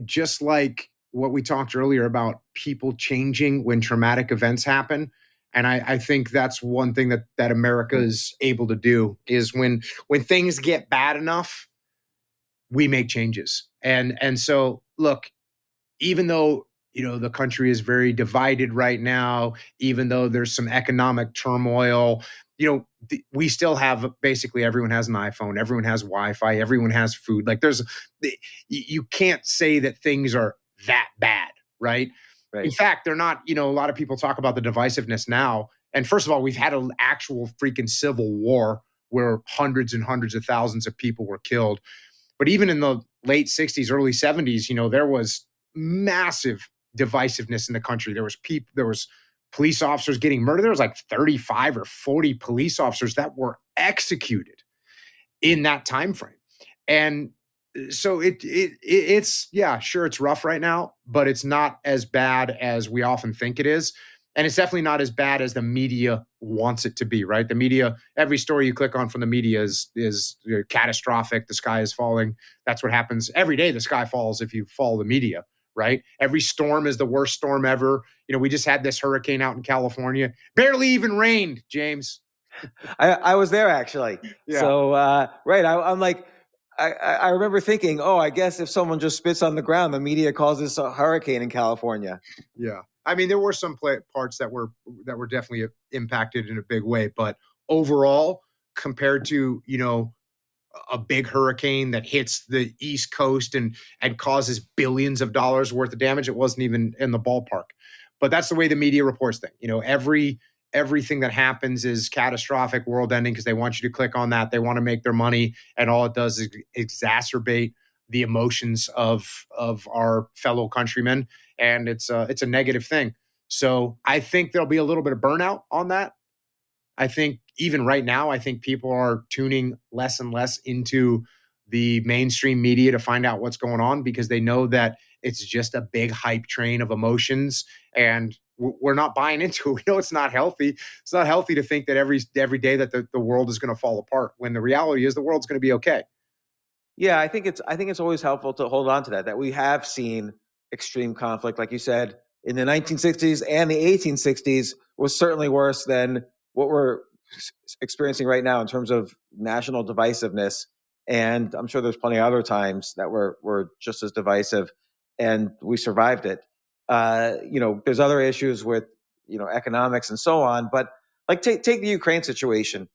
just like what we talked earlier about people changing when traumatic events happen. And I think that's one thing that America is able to do, is when things get bad enough, we make changes. And so look, even though the country is very divided right now, even though there's some economic turmoil, we still have, basically everyone has an iPhone, everyone has Wi-Fi, everyone has food. Like you can't say that things are that bad, right? Right. In fact, they're not. A lot of people talk about the divisiveness now, and first of all, we've had an actual freaking civil war where hundreds and hundreds of thousands of people were killed. But even in the late 60s, early 70s, there was massive divisiveness in the country. There was police officers getting murdered. There was like 35 or 40 police officers that were executed in that time frame. And so it's yeah, sure, it's rough right now, but it's not as bad as we often think it is. And it's definitely not as bad as the media wants it to be, right? The media, every story you click on from the media is catastrophic. The sky is falling. That's what happens every day. The sky falls if you follow the media, right? Every storm is the worst storm ever. We just had this hurricane out in California. Barely even rained, James. I was there actually. Yeah. So right, I'm like, I remember thinking, oh, I guess if someone just spits on the ground, the media calls this a hurricane in California. Yeah. I mean, there were some parts that were definitely impacted in a big way, but overall, compared to a big hurricane that hits the East Coast and causes billions of dollars worth of damage, it wasn't even in the ballpark. But that's the way the media reports things. Everything that happens is catastrophic, world ending, because they want you to click on that. They want to make their money, and all it does is exacerbate the emotions of our fellow countrymen, and it's a negative thing. So I think there'll be a little bit of burnout on that. I think even right now, I think people are tuning less and less into the mainstream media to find out what's going on, because they know that it's just a big hype train of emotions, and we're not buying into it. We know it's not healthy. It's not healthy to think that every day that the world is going to fall apart, when the reality is the world's going to be okay. Yeah, I think it's always helpful to hold on to that we have seen extreme conflict, like you said, in the 1960s and the 1860s was certainly worse than what we're experiencing right now in terms of national divisiveness. And I'm sure there's plenty of other times that were just as divisive, and we survived it. There's other issues with economics and so on, but like take the Ukraine situation.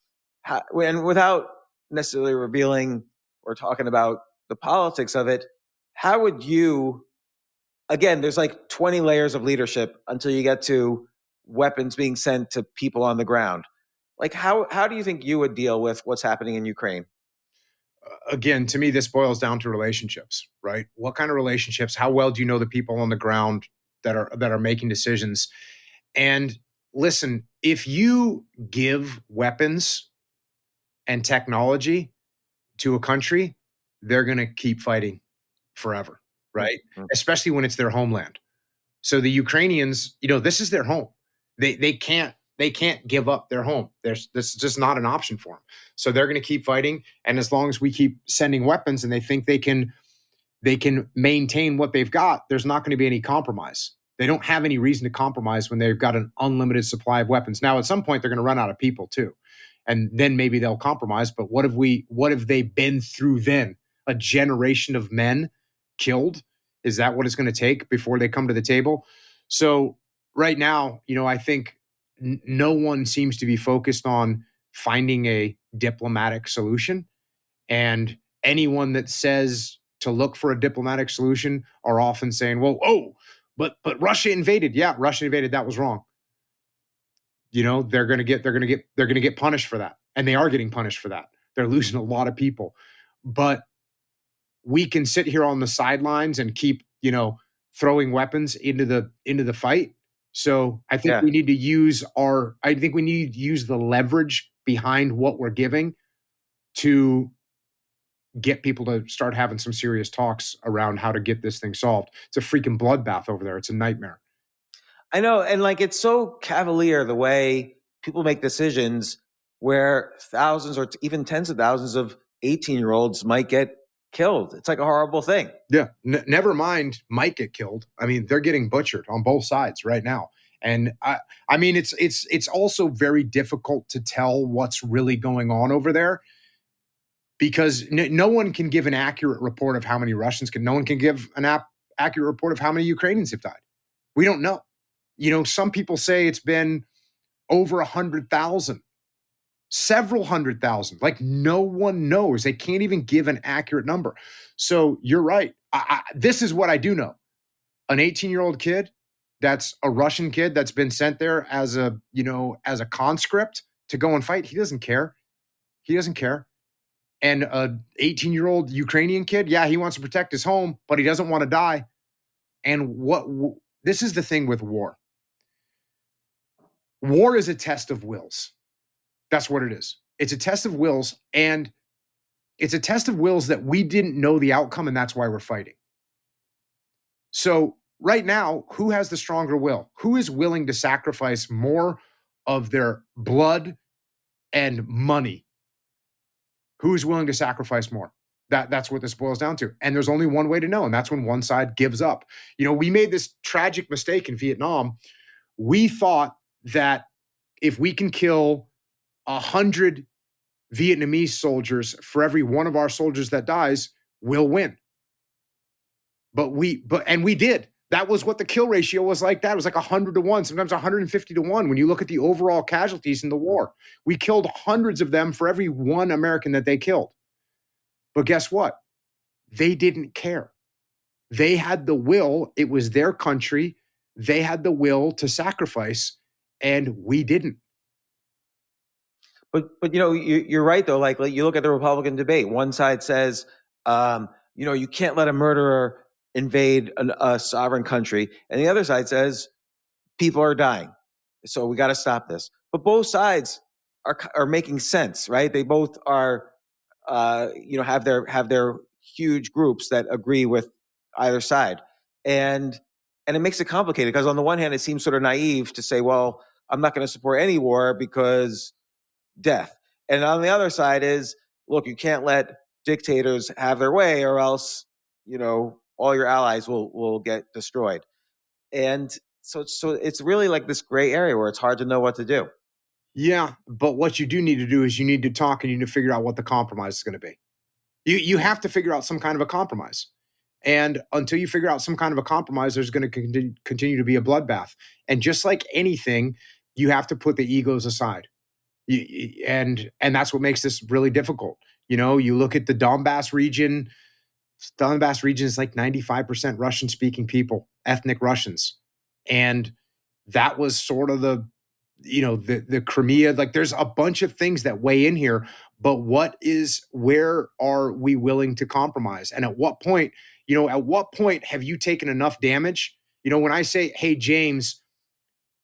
And without necessarily revealing or talking about the politics of it, how would you, again, there's like 20 layers of leadership until you get to weapons being sent to people on the ground. Like, how do you think you would deal with what's happening in Ukraine? Again, to me, this boils down to relationships, right? What kind of relationships? How well do you know the people on the ground that are making decisions? And listen, if you give weapons and technology to a country, they're going to keep fighting forever, right? Mhm. Especially when it's their homeland. So the Ukrainians, this is their home. They can't give up their home. This is just not an option for them. So they're going to keep fighting, and as long as we keep sending weapons and they think they can maintain what they've got, there's not going to be any compromise. They don't have any reason to compromise when they've got an unlimited supply of weapons. Now, at some point, they're going to run out of people too, and then maybe they'll compromise. But what have they been through then? A generation of men killed? Is that what it's going to take before they come to the table? So right now, I think no one seems to be focused on finding a diplomatic solution. And anyone that says to look for a diplomatic solution are often saying, "Well, but Russia invaded." Yeah, Russia invaded. That was wrong. They're going to get punished for that, and they are getting punished for that. They're losing a lot of people, but we can sit here on the sidelines and keep throwing weapons into the fight. So I think Yeah. we need to use the leverage behind what we're giving to get people to start having some serious talks around how to get this thing solved. It's a freaking bloodbath over there. It's a nightmare. I know, and like it's so cavalier the way people make decisions where thousands or even tens of thousands of 18-year-olds might get killed. It's like a horrible thing. Yeah, never mind might get killed. I mean, they're getting butchered on both sides right now. And I mean, it's also very difficult to tell what's really going on over there because no one can give an accurate report of how many Russians can. No one can give an accurate report of how many Ukrainians have died. We don't know. Some people say it's been over 100,000, several 100,000. Like no one knows. They can't even give an accurate number. So you're right. This is what I do know. An 18-year-old kid that's a Russian kid that's been sent there as a conscript to go and fight. He doesn't care. He doesn't care. And a 18-year-old Ukrainian kid, yeah, he wants to protect his home, but he doesn't want to die. And this is the thing with war. War is a test of wills. That's what it is. It's a test of wills, and it's a test of wills that we didn't know the outcome, and that's why we're fighting. So right now, who has the stronger will? Who is willing to sacrifice more of their blood and money? Who is willing to sacrifice more? That's what this boils down to. And there's only one way to know, and that's when one side gives up. We made this tragic mistake in Vietnam. We thought that if we can kill 100 Vietnamese soldiers for every one of our soldiers that dies, we'll win. But we did. That was what the kill ratio was like. That was like 100 to 1, sometimes 150 to 1. When you look at the overall casualties in the war, we killed hundreds of them for every one American that they killed. But guess what? They didn't care. They had the will. It was their country. They had the will to sacrifice, and we didn't. But you're right though. Like you look at the Republican debate. One side says, you can't let a murderer invade a sovereign country, and the other side says people are dying, so we got to stop this. But both sides are making sense, right? They both are, have their huge groups that agree with either side, and it makes it complicated because on the one hand, it seems sort of naive to say, well, I'm not going to support any war because death. And on the other side is, look, you can't let dictators have their way or else, all your allies will get destroyed. And so it's really like this gray area where it's hard to know what to do. Yeah, but what you do need to do is you need to talk and you need to figure out what the compromise is going to be. You have to figure out some kind of a compromise. And until you figure out some kind of a compromise, there's going to continue to be a bloodbath. And just like anything, you have to put the egos aside. And that's what makes this really difficult. You look at the Donbass region. Donbass region is like 95% Russian speaking people, ethnic Russians. And that was sort of the Crimea. Like, there's a bunch of things that weigh in here, but where are we willing to compromise? And at what point have you taken enough damage? When I say, hey, James,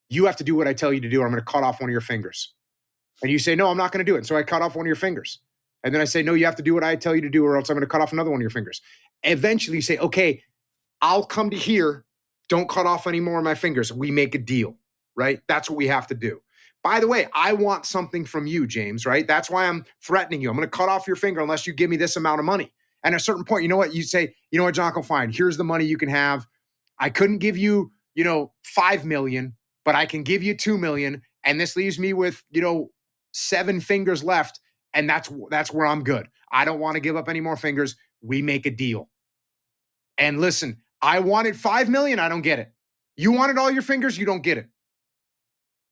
you have to do what I tell you to do, or I'm going to cut off one of your fingers. And you say, no, I'm not going to do it. And so I cut off one of your fingers. And then I say, no, you have to do what I tell you to do, or else I'm going to cut off another one of your fingers. Eventually you say, okay, I'll come to here. Don't cut off any more of my fingers. We make a deal, right? That's what we have to do. By the way, I want something from you, James, right? That's why I'm threatening you. I'm going to cut off your finger unless you give me this amount of money. And at a certain point, you know what? You say, you know what, Jocko, fine. Here's the money you can have. I couldn't give you, 5 million, but I can give you 2 million. And this leaves me with, 7 fingers left. And that's where I'm good. I don't want to give up any more fingers. We make a deal. And listen, I wanted 5 million. I don't get it. You wanted all your fingers. You don't get it.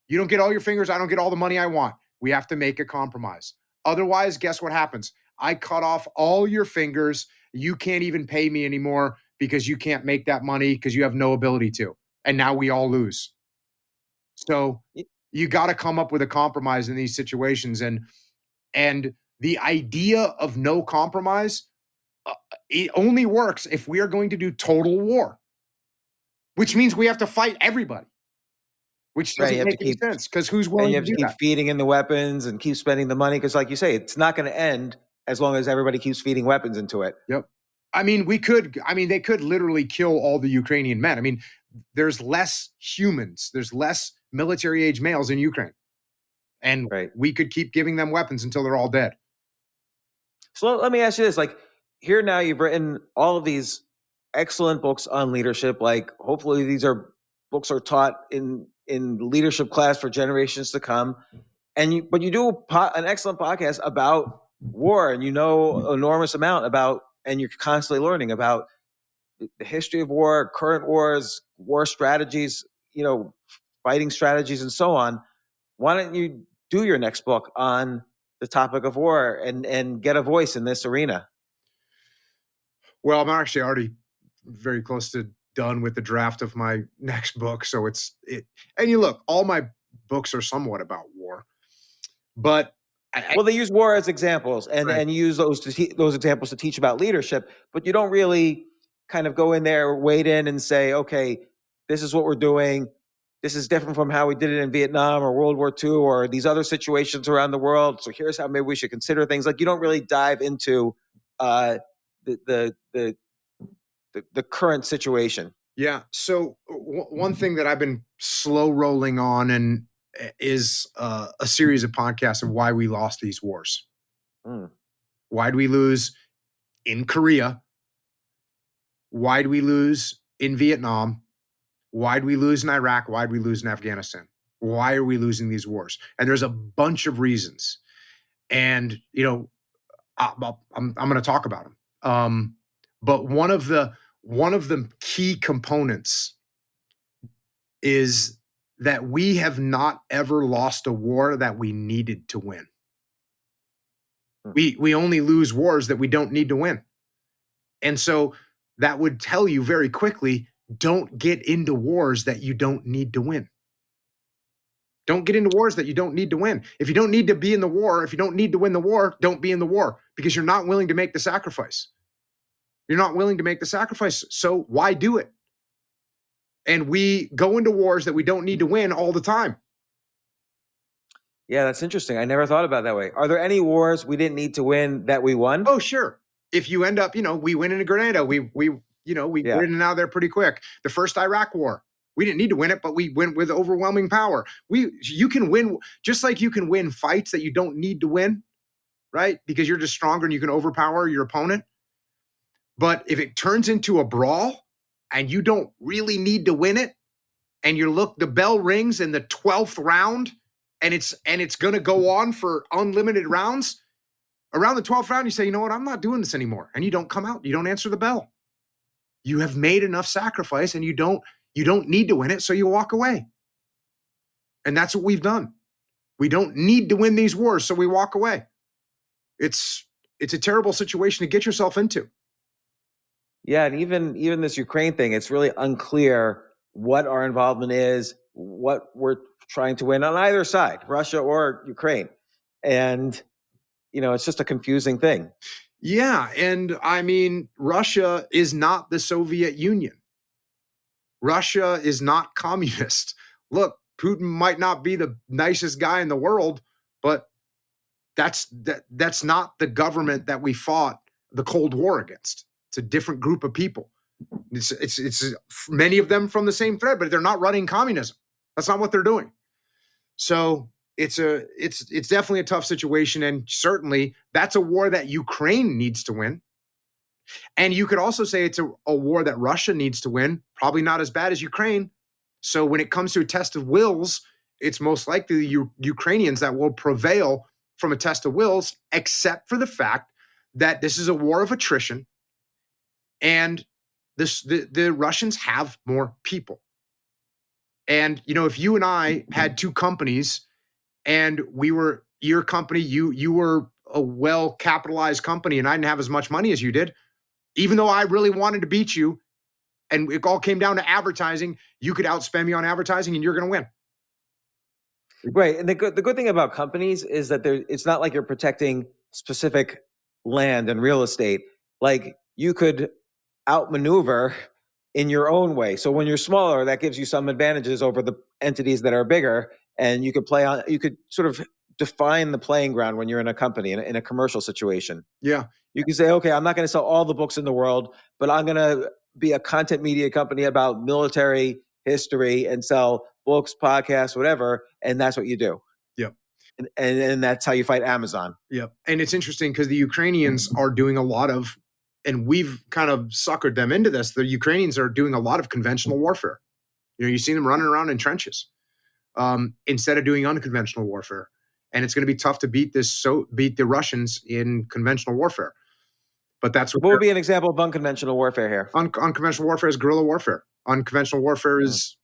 You don't get all your fingers. I don't get all the money I want. We have to make a compromise. Otherwise, guess what happens? I cut off all your fingers. You can't even pay me anymore because you can't make that money because you have no ability to. And now we all lose. So you got to come up with a compromise in these situations. And the idea of no compromise, it only works if we are going to do total war, which means we have to fight everybody, which doesn't make any sense because who's willing to do that? And you have to keep feeding in the weapons and keep spending the money because, like you say, it's not going to end as long as everybody keeps feeding weapons into it. Yep. They could literally kill all the Ukrainian men. There's less humans. There's less military-age males in Ukraine. And we could keep giving them weapons until they're all dead. So let me ask you this. Like, here now you've written all of these excellent books on leadership. Like, hopefully these books are taught in leadership class for generations to come. But you do an excellent podcast about war, and an enormous amount about, and you're constantly learning about the history of war, current wars, war strategies, fighting strategies, and so on. Why don't you do your next book on the topic of war and get a voice in this arena? Well, I'm actually already very close to done with the draft of my next book. So and you look, all my books are somewhat about war, but they use war as examples and use those examples to teach about leadership, but you don't really kind of go in there, wade in and say, okay, this is what we're doing. This is different from how we did it in Vietnam or World War II or these other situations around the world. So here's how maybe we should consider things. Like, you don't really dive into the current situation. Yeah. So one thing that I've been slow rolling on is a series of podcasts of why we lost these wars. Why do we lose in Korea? Why do we lose in Vietnam? Why do we lose in Iraq? Why do we lose in Afghanistan? Why are we losing these wars? And there's a bunch of reasons. And, I'm going to talk about them. But one of the key components is that we have not ever lost a war that we needed to win. We only lose wars that we don't need to win. And so that would tell you very quickly, don't get into wars that you don't need to win. Don't get into wars that you don't need to win. If you don't need to be in the war, if you don't need to win the war, don't be in the war because you're not willing to make the sacrifice. You're not willing to make the sacrifice. So why do it? And we go into wars that we don't need to win all the time. Yeah, that's interesting. I never thought about it that way. Are there any wars we didn't need to win that we won? Oh, sure. If you end up, we win in Grenada, we get in and out of there pretty quick. The first Iraq war, we didn't need to win it, but we went with overwhelming power. You can win, just like you can win fights that you don't need to win, right? Because you're just stronger and you can overpower your opponent. But if it turns into a brawl and you don't really need to win it, and the bell rings in the 12th round, and it's going to go on for unlimited rounds, around the 12th round, you say, you know what, I'm not doing this anymore. And you don't come out, you don't answer the bell. You have made enough sacrifice and you don't need to win it, so you walk away. And that's what we've done. We don't need to win these wars, so we walk away. It's a terrible situation to get yourself into. Yeah, and even this Ukraine thing, it's really unclear what our involvement is, what we're trying to win on either side, Russia or Ukraine. And it's just a confusing thing. Yeah, and I mean, Russia is not the Soviet Union. Russia is not communist. Look, Putin might not be the nicest guy in the world, but that's not the government that we fought the Cold War against. It's a different group of people. It's many of them from the same thread, but they're not running communism. That's not what they're doing. So it's definitely a tough situation, and certainly that's a war that Ukraine needs to win. And you could also say it's a war that Russia needs to win, probably not as bad as Ukraine. So when it comes to a test of wills, it's most likely the Ukrainians that will prevail from a test of wills, except for the fact that this is a war of attrition, and the Russians have more people. And if you and I had two companies, and we were your company, you were a well capitalized company, and I didn't have as much money as you did, even though I really wanted to beat you, and it all came down to advertising, you could outspend me on advertising, and you're going to win. Right. And the good thing about companies is that it's not like you're protecting specific land and real estate. Like, you could outmaneuver in your own way. So when you're smaller, that gives you some advantages over the entities that are bigger, and you could sort of define the playing ground when you're in a company, in a commercial situation. Yeah. You can say, okay, I'm not going to sell all the books in the world, but I'm going to be a content media company about military history and sell books, podcasts, whatever. And that's what you do. Yep. And that's how you fight Amazon. Yep. And it's interesting because the Ukrainians are doing a lot of, and we've kind of suckered them into this. The Ukrainians are doing a lot of conventional warfare. You see them running around in trenches instead of doing unconventional warfare. And it's going to be tough to beat the Russians in conventional warfare. But that's what would be an example of unconventional warfare here. Unconventional warfare is guerrilla warfare. Unconventional warfare is,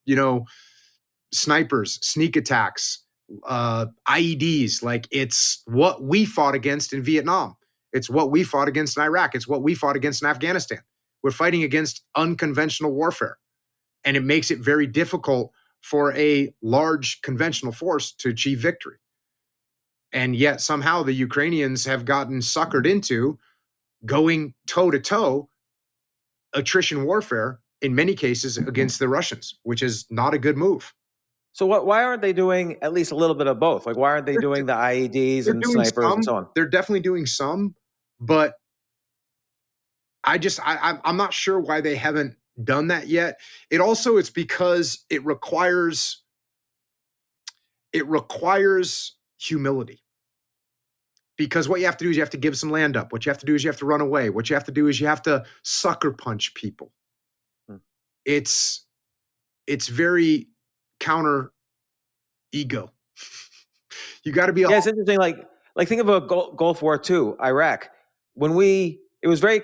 snipers, sneak attacks, IEDs. Like, it's what we fought against in Vietnam. It's what we fought against in Iraq. It's what we fought against in Afghanistan. We're fighting against unconventional warfare. And it makes it very difficult for a large conventional force to achieve victory. And yet somehow the Ukrainians have gotten suckered into going toe-to-toe attrition warfare in many cases against the Russians, which is not a good move. So why aren't they doing at least a little bit of both? Like, why aren't they doing the IEDs and snipers and so on? They're definitely doing some, but I'm not sure why they haven't done that yet. It's because it requires humility. Because what you have to do is you have to give some land up. What you have to do is you have to run away. What you have to do is you have to sucker punch people. It's very counter ego. You got to be. Yeah, it's interesting. Like think of a Gulf War II, Iraq. It was very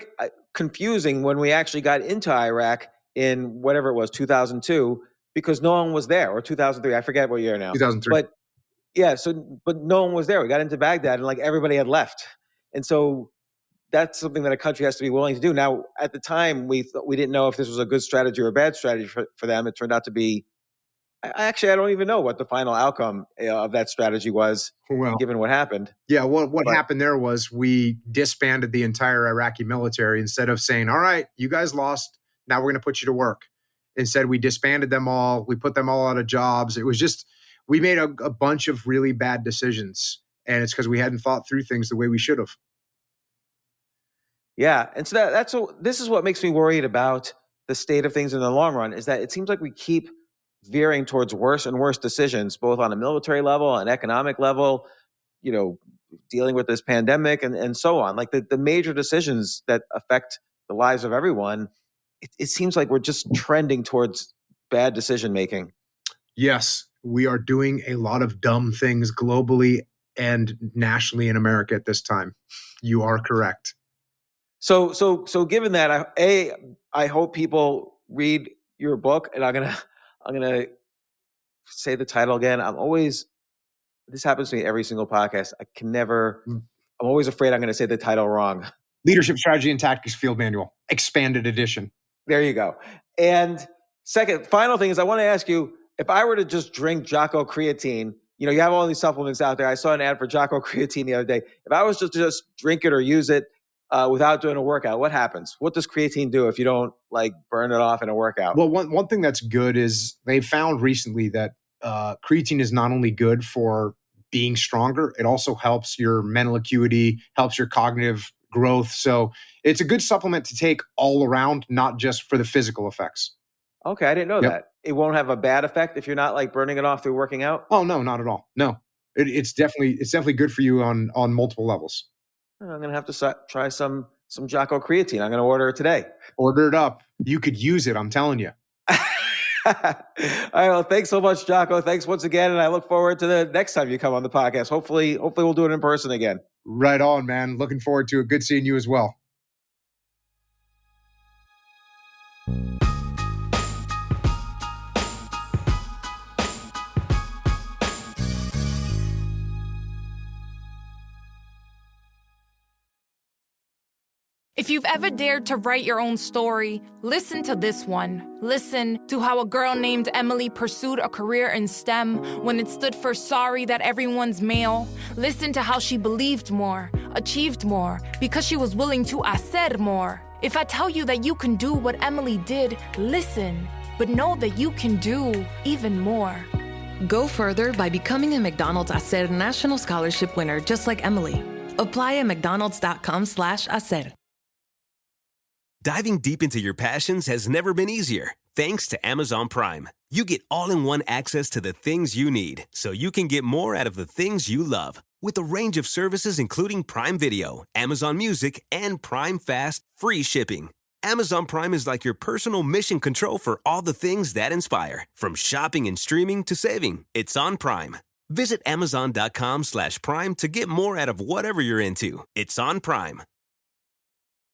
confusing when we actually got into Iraq in whatever it was, 2002, because no one was there, or 2003. I forget what year now. 2003. But yeah, but no one was there. We got into Baghdad and like everybody had left. And so that's something that a country has to be willing to do. Now, at the time, we didn't know if this was a good strategy or a bad strategy for them. It turned out to be, I don't even know what the final outcome of that strategy was, given what happened. Yeah, what happened there was we disbanded the entire Iraqi military. Instead of saying, all right, you guys lost, now we're going to put you to work. Instead, we disbanded them all. We put them all out of jobs. It was just, we made a bunch of really bad decisions, and it's because we hadn't thought through things the way we should have. Yeah, and so this is what makes me worried about the state of things in the long run, is that it seems like we keep veering towards worse and worse decisions, both on a military level, an economic level, dealing with this pandemic and so on. Like the major decisions that affect the lives of everyone, it seems like we're just trending towards bad decision making. Yes, we are doing a lot of dumb things globally and nationally in America at this time. You are correct. So given that, I hope people read your book, and I'm gonna say the title again. I'm always this happens to me every single podcast. I can never, I'm always afraid I'm going to say the title wrong. Leadership Strategy and Tactics Field Manual, expanded edition. There you go. And final thing is I want to ask you, if I were to just drink Jocko creatine, you have all these supplements out there. I saw an ad for Jocko creatine the other day. If I was to just drink it or use it without doing a workout, what happens? What does creatine do if you don't burn it off in a workout? Well, one thing that's good is they've found recently that creatine is not only good for being stronger, it also helps your mental acuity, helps your cognitive growth. So it's a good supplement to take all around, not just for the physical effects. Okay, I didn't know that. It won't have a bad effect if you're not burning it off through working out? Oh, no, not at all. No, it's definitely good for you on multiple levels. I'm going to have to try some Jocko creatine. I'm going to order it today. Order it up. You could use it, I'm telling you. All right, well, thanks so much, Jocko. Thanks once again, and I look forward to the next time you come on the podcast. Hopefully we'll do it in person again. Right on, man. Looking forward to it. Good seeing you as well. If you've ever dared to write your own story, listen to this one. Listen to how a girl named Emily pursued a career in STEM when it stood for sorry that everyone's male. Listen to how she believed more, achieved more, because she was willing to hacer more. If I tell you that you can do what Emily did, listen, but know that you can do even more. Go further by becoming a McDonald's Hacer National Scholarship winner just like Emily. Apply at mcdonalds.com/hacer. Diving deep into your passions has never been easier. Thanks to Amazon Prime. You get all-in-one access to the things you need, so you can get more out of the things you love. With a range of services including Prime Video, Amazon Music, and Prime Fast free shipping. Amazon Prime is like your personal mission control for all the things that inspire. From shopping and streaming to saving, it's on Prime. Visit Amazon.com/Prime to get more out of whatever you're into. It's on Prime.